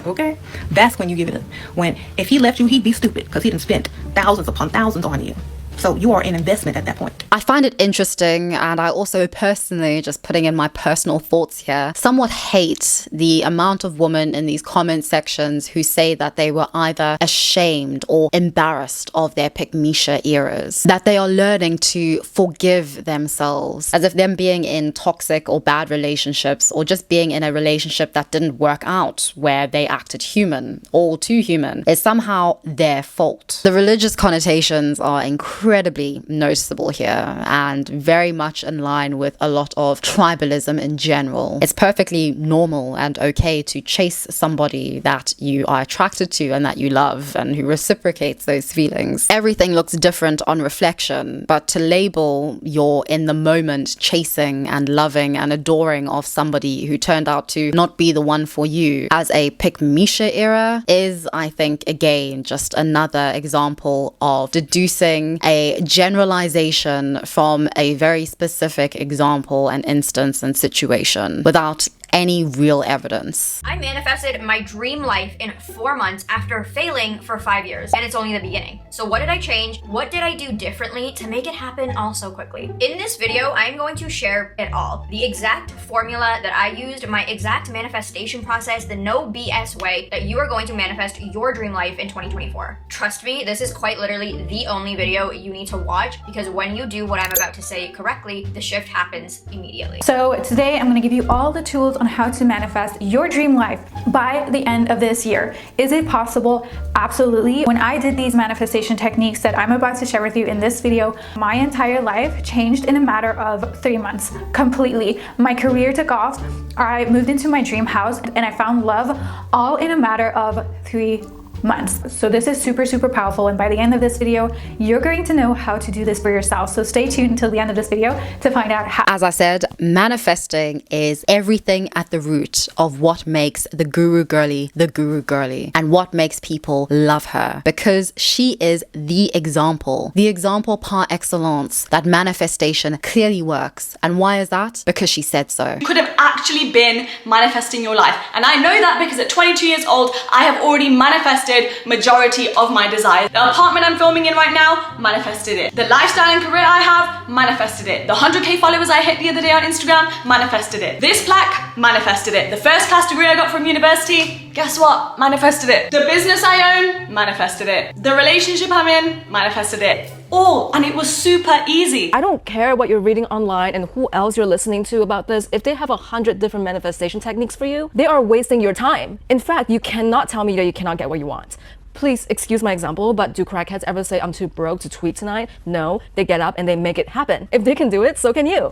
Okay? That's when you give it up. If he left you, he'd be stupid because he done spent thousands upon thousands on you. So you are an investment at that point. I find it interesting, and I also personally, just putting in my personal thoughts here, somewhat hate the amount of women in these comment sections who say that they were either ashamed or embarrassed of their Pickmeisha eras, that they are learning to forgive themselves, as if them being in toxic or bad relationships, or just being in a relationship that didn't work out, where they acted human, all too human, is somehow their fault. The religious connotations are incredibly noticeable here, and very much in line with a lot of tribalism in general. It's perfectly normal and okay to chase somebody that you are attracted to and that you love and who reciprocates those feelings. Everything looks different on reflection, but to label your in the moment chasing and loving and adoring of somebody who turned out to not be the one for you as a Pickmeisha era is, I think, again, just another example of deducing a generalization from a very specific example and instance and situation without any real evidence. I manifested my dream life in 4 months after failing for 5 years, and it's only the beginning. So what did I change? What did I do differently to make it happen all so quickly? In this video, I'm going to share it all. The exact formula that I used, my exact manifestation process, the no BS way that you are going to manifest your dream life in 2024. Trust me, this is quite literally the only video you need to watch, because when you do what I'm about to say correctly, the shift happens immediately. So today I'm going to give you all the tools on how to manifest your dream life by the end of this year. Is it possible? Absolutely. When I did these manifestation techniques that I'm about to share with you in this video, my entire life changed in a matter of 3 months, completely. My career took off, I moved into my dream house, and I found love all in a matter of 3 months. So this is super, super powerful, and by the end of this video, you're going to know how to do this for yourself. So stay tuned until the end of this video to find out how. As I said, manifesting is everything at the root of what makes the Guru Girlie the Guru Girlie, and what makes people love her, because she is the example par excellence that manifestation clearly works. And why is that? Because she said so. You could have actually been manifesting your life, and I know that because at 22 years old, I have already manifested majority of my desires. The apartment I'm filming in right now, manifested it. The lifestyle and career I have, manifested it. The 100k followers I hit the other day on Instagram, manifested it. This plaque, manifested it. The first class degree I got from university, guess what? Manifested it. The business I own, manifested it. The relationship I'm in, manifested it. All, and it was super easy. I don't care what you're reading online and who else you're listening to about this. If they have 100 different manifestation techniques for you, they are wasting your time. In fact, you cannot tell me that you cannot get what you want. Please excuse my example, but do crackheads ever say I'm too broke to tweet tonight? No, they get up and they make it happen. If they can do it, so can you.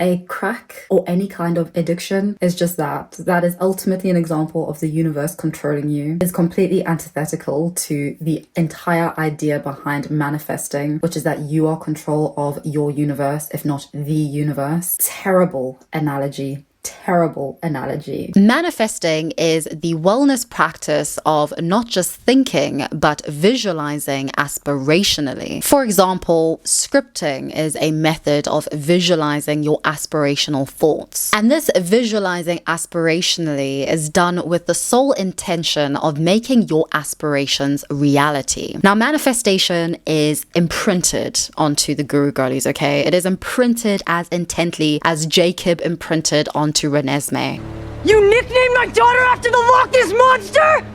A crack or any kind of addiction is just that. That is ultimately an example of the universe controlling you. It's completely antithetical to the entire idea behind manifesting, which is that you are control of your universe, if not the universe. Terrible analogy. Terrible analogy. Manifesting is the wellness practice of not just thinking, but visualizing aspirationally. For example, scripting is a method of visualizing your aspirational thoughts. And this visualizing aspirationally is done with the sole intention of making your aspirations reality. Now, manifestation is imprinted onto the Guru Girlies, okay? It is imprinted as intently as Jacob imprinted onto Renesmee. You nicknamed my daughter after the Loch Ness Monster?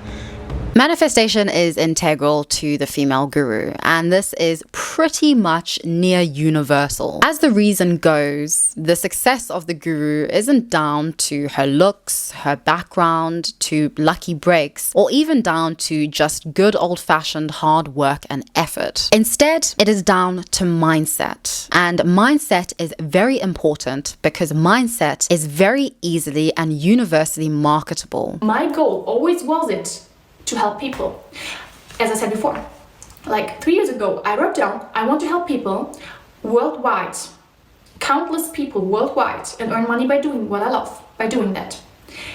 Manifestation is integral to the female guru, and this is pretty much near universal. As the reason goes, the success of the guru isn't down to her looks, her background, to lucky breaks, or even down to just good old-fashioned hard work and effort. Instead, it is down to mindset. And mindset is very important because mindset is very easily and universally marketable. My goal always was it to help people. As I said before, like 3 years ago, I wrote down, I want to help people worldwide, countless people worldwide, and earn money by doing what I love, by doing that.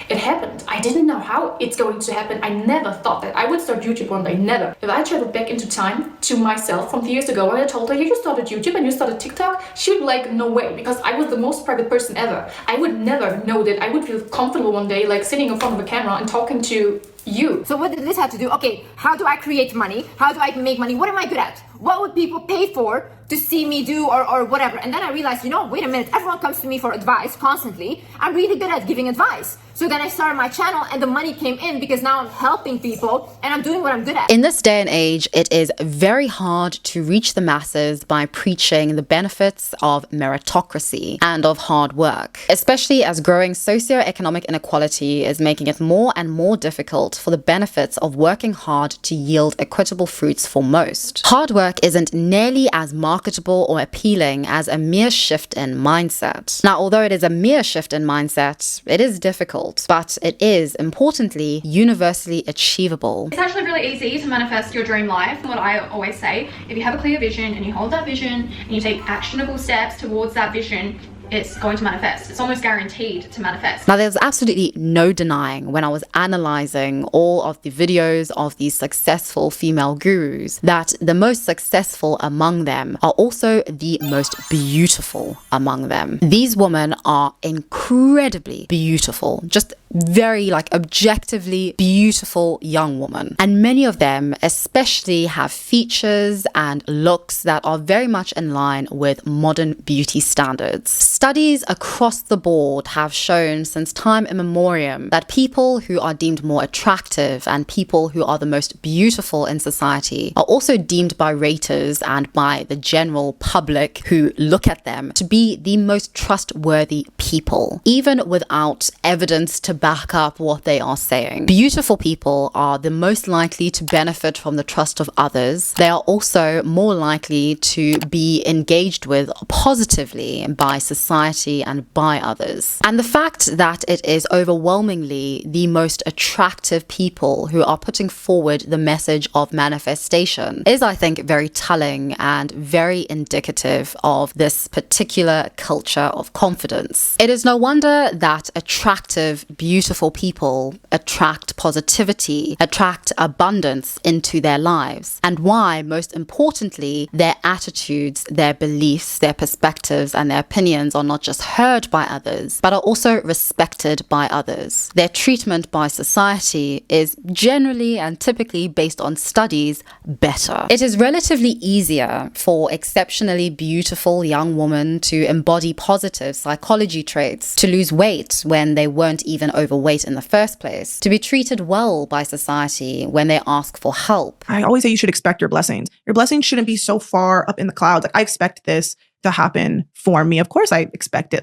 It happened. I didn't know how it's going to happen. I never thought that I would start YouTube one day, never. If I traveled back into time to myself from 3 years ago and I told her, you just started YouTube and you started TikTok, she would be like, no way, because I was the most private person ever. I would never know that I would feel comfortable one day, like sitting in front of a camera and talking to you. So what did this have to do? Okay, how do I create money? How do I make money? What am I good at? What would people pay for to see me do or whatever? And then I realized, wait a minute, everyone comes to me for advice constantly. I'm really good at giving advice. So then I started my channel and the money came in because now I'm helping people and I'm doing what I'm good at. In this day and age, it is very hard to reach the masses by preaching the benefits of meritocracy and of hard work, especially as growing socioeconomic inequality is making it more and more difficult for the benefits of working hard to yield equitable fruits for most. Hard work isn't nearly as marketable or appealing as a mere shift in mindset. Now, although it is a mere shift in mindset, it is difficult, but it is, importantly, universally achievable. It's actually really easy to manifest your dream life. What I always say, if you have a clear vision and you hold that vision and you take actionable steps towards that vision, it's going to manifest. It's almost guaranteed to manifest. Now, there's absolutely no denying when I was analyzing all of the videos of these successful female gurus that the most successful among them are also the most beautiful among them. These women are incredibly beautiful, just very objectively beautiful young women. And many of them especially have features and looks that are very much in line with modern beauty standards. Studies across the board have shown since time immemorial that people who are deemed more attractive and people who are the most beautiful in society are also deemed by raters and by the general public who look at them to be the most trustworthy people, even without evidence to back up what they are saying. Beautiful people are the most likely to benefit from the trust of others. They are also more likely to be engaged with positively by society and by others. And the fact that it is overwhelmingly the most attractive people who are putting forward the message of manifestation is, I think, very telling and very indicative of this particular culture of confidence. It is no wonder that attractive, beautiful people attract positivity, attract abundance into their lives, and why, most importantly, their attitudes, their beliefs, their perspectives, and their opinions are not just heard by others, but are also respected by others. Their treatment by society is generally and typically based on studies better. It is relatively easier for exceptionally beautiful young women to embody positive psychology traits, to lose weight when they weren't even overweight in the first place, to be treated well by society when they ask for help. I always say you should expect your blessings. Your blessings shouldn't be so far up in the clouds. I expect this to happen for me. Of course I expect it.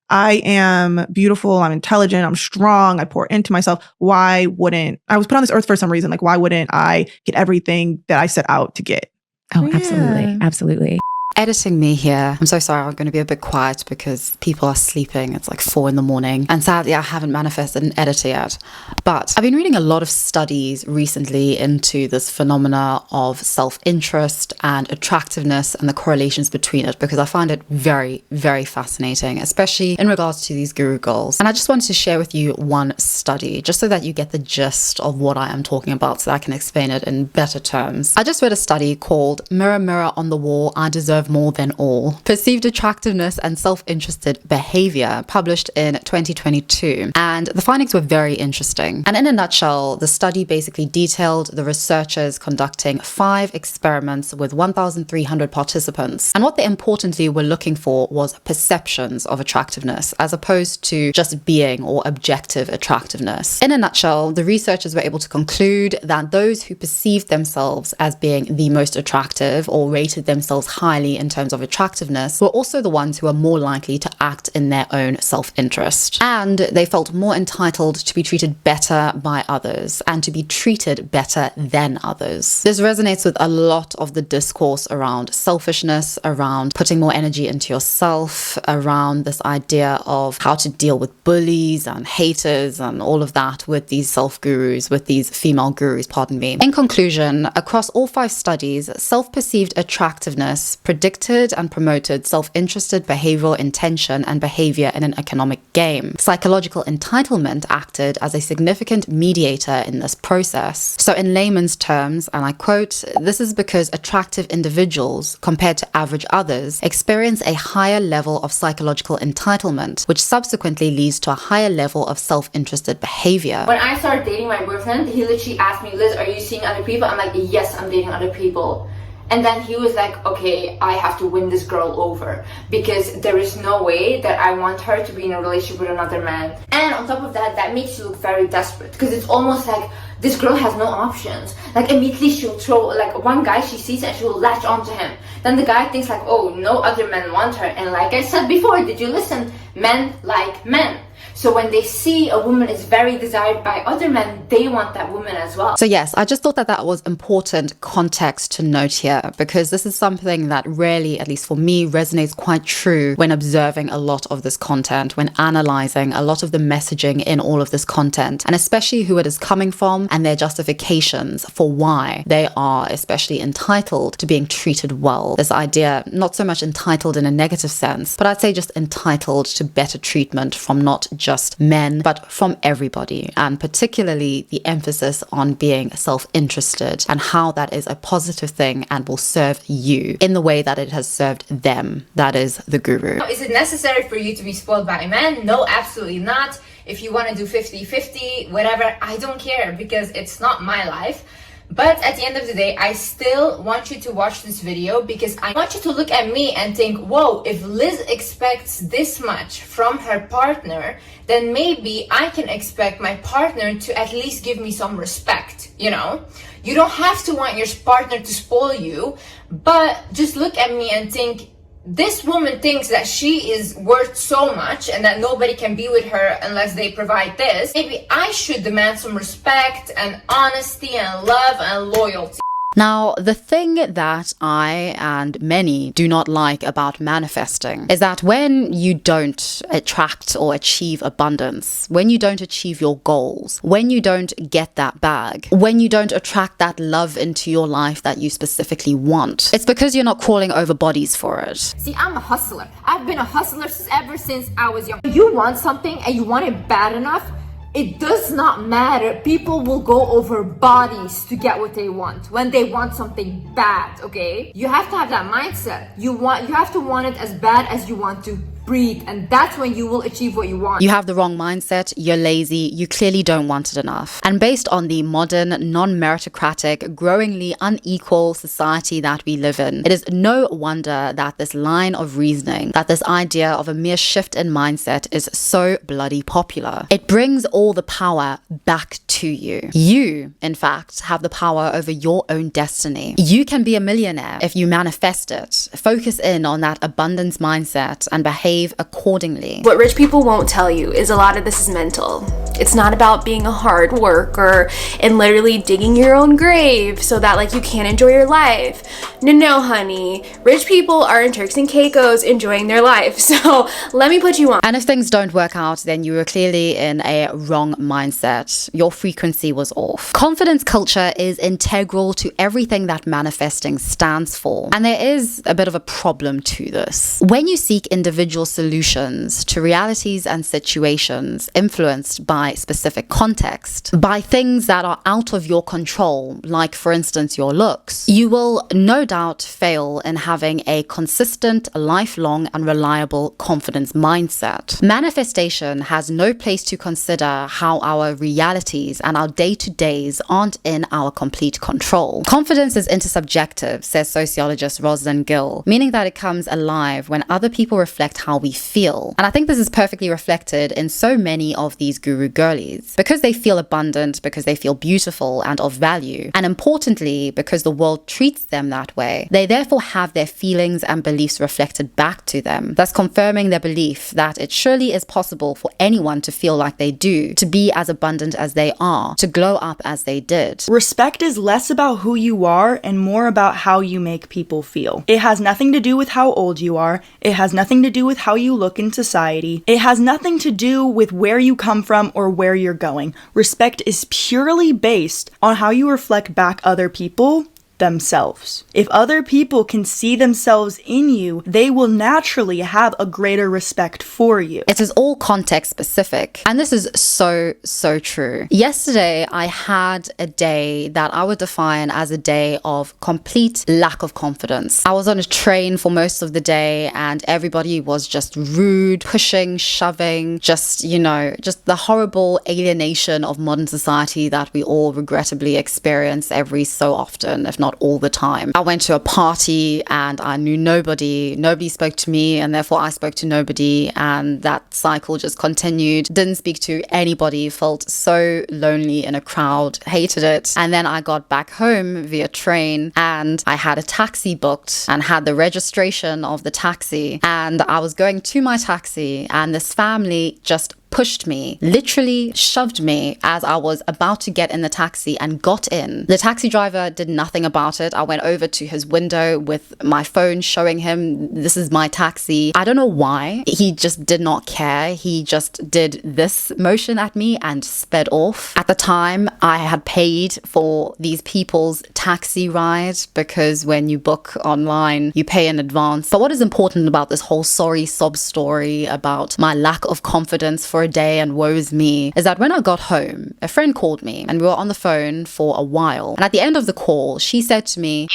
I am beautiful, I'm intelligent, I'm strong, I pour into myself. Why wouldn't I was put on this earth for some reason? Why wouldn't I get everything that I set out to get? Oh, absolutely. Absolutely. editing me here. I'm so sorry, I'm going to be a bit quiet because people are sleeping. It's like 4 in the morning. And sadly, I haven't manifested an editor yet. But I've been reading a lot of studies recently into this phenomena of self-interest and attractiveness and the correlations between it, because I find it very, very fascinating, especially in regards to these guru girls. And I just wanted to share with you one study, just so that you get the gist of what I am talking about, so I can explain it in better terms. I just read a study called Mirror, Mirror on the Wall, I Deserve More Than All: Perceived Attractiveness and Self-Interested Behavior, published in 2022. And the findings were very interesting. And in a nutshell, the study basically detailed the researchers conducting 5 experiments with 1,300 participants. And what they importantly were looking for was perceptions of attractiveness, as opposed to just being or objective attractiveness. In a nutshell, the researchers were able to conclude that those who perceived themselves as being the most attractive or rated themselves highly in terms of attractiveness were also the ones who were more likely to act in their own self-interest. And they felt more entitled to be treated better by others and to be treated better than others. This resonates with a lot of the discourse around selfishness, around putting more energy into yourself, around this idea of how to deal with bullies and haters and all of that with these self-gurus, with these female gurus, pardon me. In conclusion, across all 5 studies, self-perceived attractiveness predicted and promoted self-interested behavioral intention and behavior in an economic game. Psychological entitlement acted as a significant mediator in this process. So in layman's terms, and I quote, "This is because attractive individuals, compared to average others, experience a higher level of psychological entitlement, which subsequently leads to a higher level of self-interested behavior." When I started dating my boyfriend, he literally asked me, "Liz, are you seeing other people?" I'm like, "Yes, I'm dating other people." And then he was like, "Okay, I have to win this girl over because there is no way that I want her to be in a relationship with another man." And on top of that, that makes you look very desperate, because it's almost like this girl has no options. Like immediately she'll throw like one guy she sees and she'll latch onto him. Then the guy thinks like, "Oh, no other men want her." And like I said before, did you listen? Men like men. So when they see a woman is very desired by other men, they want that woman as well. So yes, I just thought that that was important context to note here, because this is something that really, at least for me, resonates quite true when observing a lot of this content, when analyzing a lot of the messaging in all of this content, and especially who it is coming from and their justifications for why they are especially entitled to being treated well. This idea, not so much entitled in a negative sense, but I'd say just entitled to better treatment from not just men, but from everybody, and particularly the emphasis on being self-interested and how that is a positive thing and will serve you in the way that it has served them, that is the guru. Is it necessary for you to be spoiled by a man? No, absolutely not. If you want to do 50-50, whatever, I don't care, because it's not my life. But at the end of the day, I still want you to watch this video, because I want you to look at me and think, whoa, if Liz expects this much from her partner, then maybe I can expect my partner to at least give me some respect, you know? You don't have to want your partner to spoil you, but just look at me and think, this woman thinks that she is worth so much and that nobody can be with her unless they provide this. Maybe I should demand some respect and honesty and love and loyalty. Now, the thing that I and many do not like about manifesting is that when you don't attract or achieve abundance, when you don't achieve your goals, when you don't get that bag, when you don't attract that love into your life that you specifically want, it's because you're not crawling over bodies for it. See, I'm a hustler. I've been a hustler ever since I was young. If you want something and you want it bad enough, it does not matter. People will go over bodies to get what they want when they want something bad, okay? You have to have that mindset. You have to want it as bad as you want to breathe, and that's when you will achieve what you want. You have the wrong mindset, you're lazy, you clearly don't want it enough. And based on the modern, non-meritocratic, growingly unequal society that we live in, it is no wonder that this line of reasoning, that this idea of a mere shift in mindset is so bloody popular. It brings all the power back to you. You, in fact, have the power over your own destiny. You can be a millionaire if you manifest it. Focus in on that abundance mindset and behave behave accordingly. What rich people won't tell you is a lot of this is mental. It's not about being a hard worker and literally digging your own grave so that like you can't enjoy your life. No, honey. Rich people are in Turks and Caicos enjoying their life. So let me put you on. And if things don't work out, then you were clearly in a wrong mindset. Your frequency was off. Confidence culture is integral to everything that manifesting stands for. And there is a bit of a problem to this. When you seek individual solutions to realities and situations influenced by specific context, by things that are out of your control, like for instance your looks, you will no doubt fail in having a consistent, lifelong and reliable confidence mindset. Manifestation has no place to consider how our realities and our day-to-days aren't in our complete control. Confidence is intersubjective, says sociologist Rosalind Gill, meaning that it comes alive when other people reflect how we feel. And I think this is perfectly reflected in so many of these guru girlies. Because they feel abundant, because they feel beautiful and of value, and importantly, because the world treats them that way, they therefore have their feelings and beliefs reflected back to them, thus confirming their belief that it surely is possible for anyone to feel like they do, to be as abundant as they are, to glow up as they did. Respect is less about who you are and more about how you make people feel. It has nothing to do with how old you are. It has nothing to do with how you look in society. It has nothing to do with where you come from or where you're going. Respect is purely based on how you reflect back other people themselves. If other people can see themselves in you, they will naturally have a greater respect for you. It is all context specific. And this is so true. Yesterday, I had a day that I would define as a day of complete lack of confidence. I was on a train for most of the day and everybody was just rude, pushing, shoving, just the horrible alienation of modern society that we all regrettably experience every so often, if not all the time. I went to a party and I knew nobody spoke to me, and therefore I spoke to nobody, and that cycle just continued. Didn't speak to anybody, felt so lonely in a crowd, hated it. And then I got back home via train and I had a taxi booked and had the registration of the taxi, and I was going to my taxi and this family just pushed me, literally shoved me as I was about to get in the taxi and got in. The taxi driver did nothing about it. I went over to his window with my phone showing him this is my taxi. I don't know why. He just did not care. He just did this motion at me and sped off. At the time, I had paid for these people's taxi ride because when you book online, you pay in advance. But what is important about this whole sorry sob story about my lack of confidence for a day and woe's me is that when I got home, a friend called me and we were on the phone for a while. And at the end of the call, she said to me,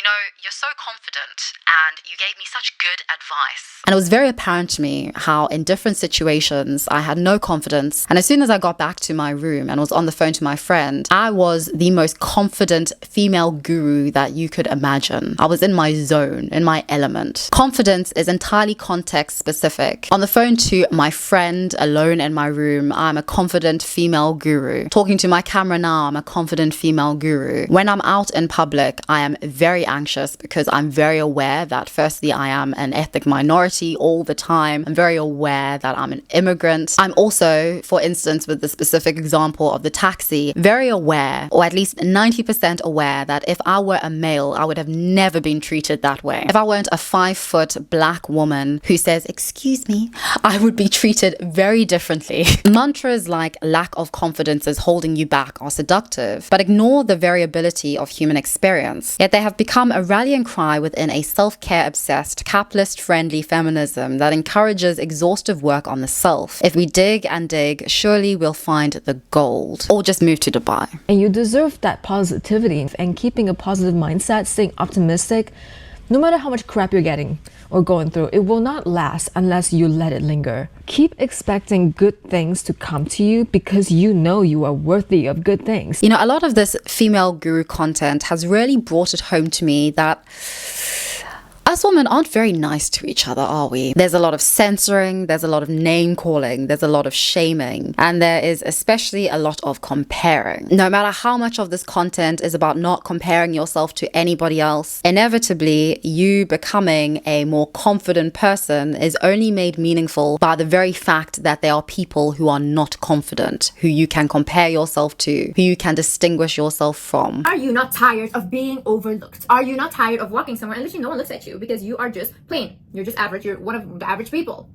you're so confident and you gave me such good advice. And it was very apparent to me how in different situations I had no confidence. And as soon as I got back to my room and was on the phone to my friend, I was the most confident female guru that you could imagine. I was in my zone, in my element. Confidence is entirely context specific. On the phone to my friend alone in my room, I'm a confident female guru. Talking to my camera now, I'm a confident female guru. When I'm out in public, I am very anxious because I'm very aware that firstly, I am an ethnic minority all the time. I'm very aware that I'm an immigrant. I'm also, for instance, with the specific example of the taxi, very aware, or at least 90% aware, that if I were a male, I would have never been treated that way. If I weren't a 5-foot black woman who says, excuse me, I would be treated very differently. Mantras like lack of confidence is holding you back are seductive, but ignore the variability of human experience. Yet they have become a rallying cry within a self-care obsessed, capitalist-friendly feminism that encourages exhaustive work on the self. If we dig and dig, surely we'll find the gold. Or just move to Dubai. And you deserve that positivity and keeping a positive mindset, staying optimistic. No matter how much crap you're getting or going through, it will not last unless you let it linger. Keep expecting good things to come to you because you know you are worthy of good things. A lot of this female guru content has really brought it home to me that Us women aren't very nice to each other, are we? There's a lot of censoring, there's a lot of name calling, there's a lot of shaming, and there is especially a lot of comparing. No matter how much of this content is about not comparing yourself to anybody else, inevitably you becoming a more confident person is only made meaningful by the very fact that there are people who are not confident, who you can compare yourself to, who you can distinguish yourself from. Are you not tired of being overlooked? Are you not tired of walking somewhere and literally no one looks at you because you are just plain? You're just average. You're one of the average people.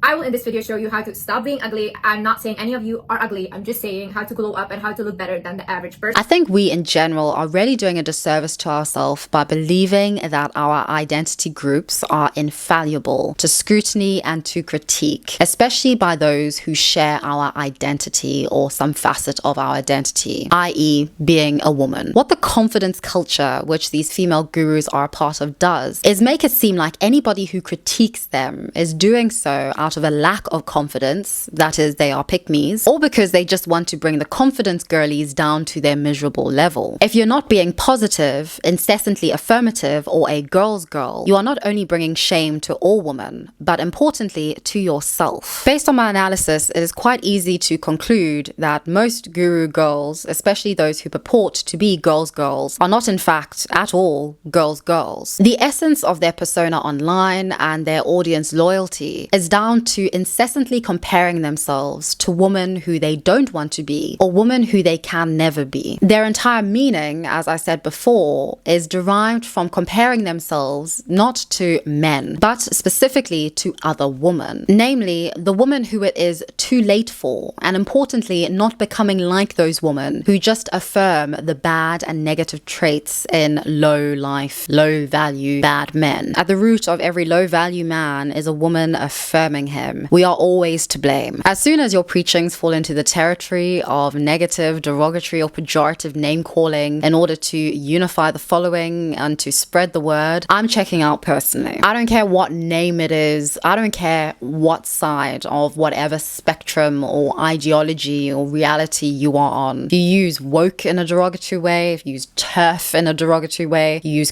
I will in this video show you how to stop being ugly. I'm not saying any of you are ugly. I'm just saying how to glow up and how to look better than the average person. I think we in general are really doing a disservice to ourselves by believing that our identity groups are infallible to scrutiny and to critique, especially by those who share our identity or some facet of our identity, i.e. being a woman. What the confidence culture, which these female gurus are a part of, does is make it seem like anybody who critiques them is doing so out of a lack of confidence, that is, they are pick-me's, or because they just want to bring the confidence girlies down to their miserable level. If you're not being positive, incessantly affirmative, or a girl's girl, you are not only bringing shame to all women, but importantly to yourself. Based on my analysis, it is quite easy to conclude that most guru girls, especially those who purport to be girls, are not in fact at all girls. The essence of their persona online and their audience loyalty is down to incessantly comparing themselves to women who they don't want to be or women who they can never be. Their entire meaning, as I said before, is derived from comparing themselves not to men, but specifically to other women, namely the woman who it is too late for, and importantly, not becoming like those women who just affirm the bad and negative traits in low life, low value, bad men. At the root of every low value man is a woman affirming him. We are always to blame. As soon as your preachings fall into the territory of negative, derogatory, or pejorative name calling in order to unify the following and to spread the word, I'm checking out personally. I don't care what name it is. I don't care what side of whatever spectrum or ideology or reality you are on. If you use woke in a derogatory way, if you use turf in a derogatory way, you use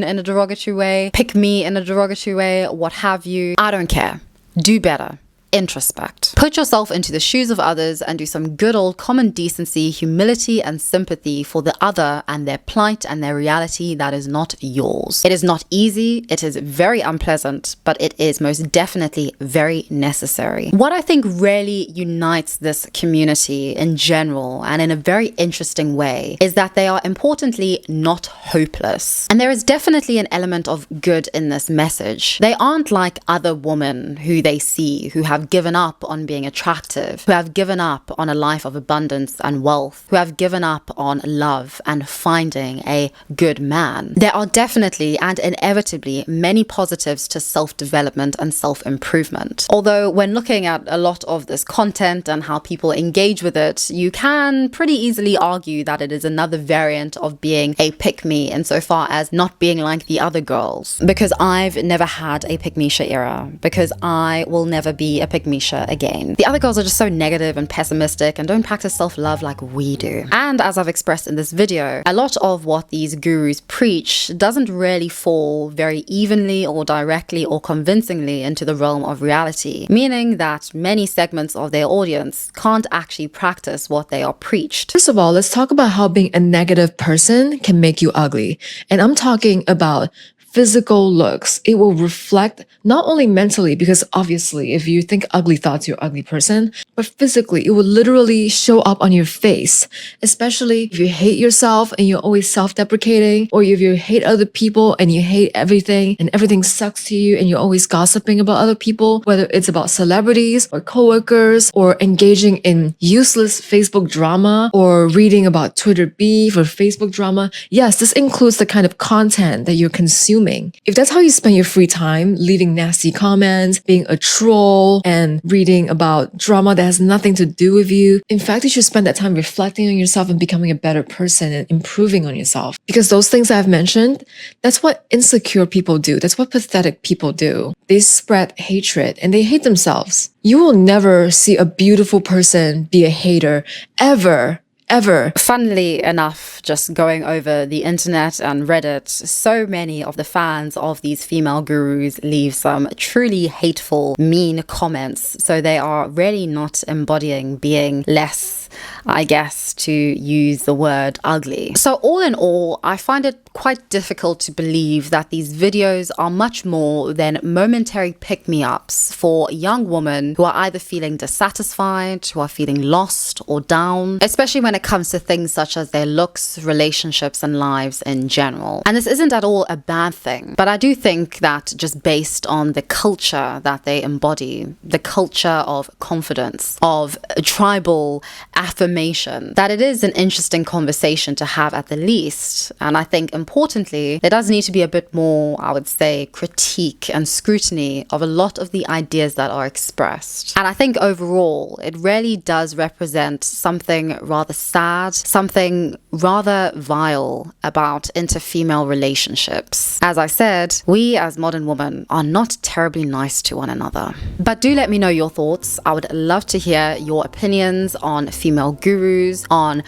in a derogatory way, pick me in a derogatory way, what have you, I don't care. Do better. Introspect. Put yourself into the shoes of others and do some good old common decency, humility, and sympathy for the other and their plight and their reality that is not yours. It is not easy, it is very unpleasant, but it is most definitely very necessary. What I think really unites this community in general and in a very interesting way is that they are importantly not hopeless. And there is definitely an element of good in this message. They aren't like other women who they see who have given up on being attractive, who have given up on a life of abundance and wealth, who have given up on love and finding a good man. There are definitely and inevitably many positives to self-development and self-improvement. Although when looking at a lot of this content and how people engage with it, you can pretty easily argue that it is another variant of being a pick-me insofar as not being like the other girls. Because I've never had a Pickmeisha era, because I will never be a Pickmeisha again. The other girls are just so negative and pessimistic and don't practice self-love like we do. And as I've expressed in this video, a lot of what these gurus preach doesn't really fall very evenly or directly or convincingly into the realm of reality, meaning that many segments of their audience can't actually practice what they are preached. First of all, let's talk about how being a negative person can make you ugly. And I'm talking about physical looks. It will reflect not only mentally, because obviously if you think ugly thoughts, you're an ugly person, but physically, it will literally show up on your face. Especially if you hate yourself and you're always self-deprecating, or if you hate other people and you hate everything and everything sucks to you and you're always gossiping about other people, whether it's about celebrities or coworkers or engaging in useless Facebook drama or reading about Twitter beef or Facebook drama. Yes, this includes the kind of content that you're consuming. If that's how you spend your free time, leaving nasty comments, being a troll, and reading about drama that has nothing to do with you, in fact, you should spend that time reflecting on yourself and becoming a better person and improving on yourself. Because those things I've mentioned, that's what insecure people do. That's what pathetic people do. They spread hatred and they hate themselves. You will never see a beautiful person be a hater, ever. ever. Funnily enough, just going over the internet and Reddit, so many of the fans of these female gurus leave some truly hateful, mean comments. So they are really not embodying being less, I guess, to use the word ugly. So all in all, I find it quite difficult to believe that these videos are much more than momentary pick-me-ups for young women who are either feeling dissatisfied, who are feeling lost or down, especially when it comes to things such as their looks, relationships, and lives in general. And this isn't at all a bad thing, but I do think that just based on the culture that they embody, the culture of confidence, of tribal affirmation, that it is an interesting conversation to have at the least. And I think importantly, there does need to be a bit more, I would say, critique and scrutiny of a lot of the ideas that are expressed. And I think overall, it really does represent something rather sad, something rather vile about inter-female relationships. As I said, we as modern women are not terribly nice to one another. But do let me know your thoughts. I would love to hear your opinions on female gurus, on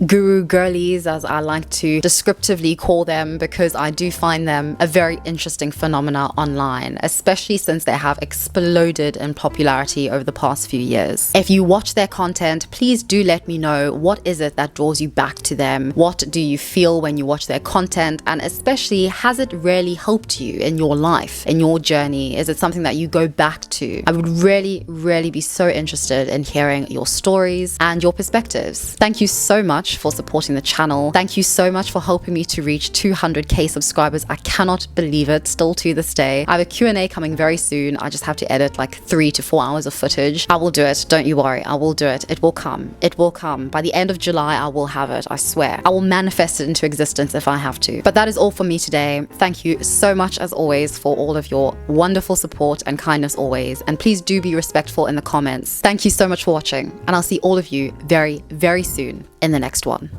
Guru Girlies, as I like to descriptively call them, because I do find them a very interesting phenomena online, especially since they have exploded in popularity over the past few years. If you watch their content, please do let me know, what is it that draws you back to them? What do you feel when you watch their content? And especially, has it really helped you in your life, in your journey? Is it something that you go back to? I would really, really be so interested in hearing your stories and your perspectives. Thank you so much for supporting the channel. Thank you so much for helping me to reach 200k subscribers. I cannot believe it, still to this day. I have a Q&A coming very soon. I just have to edit like 3 to 4 hours of footage. I will do it, don't you worry, I will do it. It will come, it will come. By the end of July, I will have it, I swear. I will manifest it into existence if I have to. But that is all for me today. Thank you so much as always for all of your wonderful support and kindness always. And please do be respectful in the comments. Thank you so much for watching, and I'll see all of you very, very soon in the next one.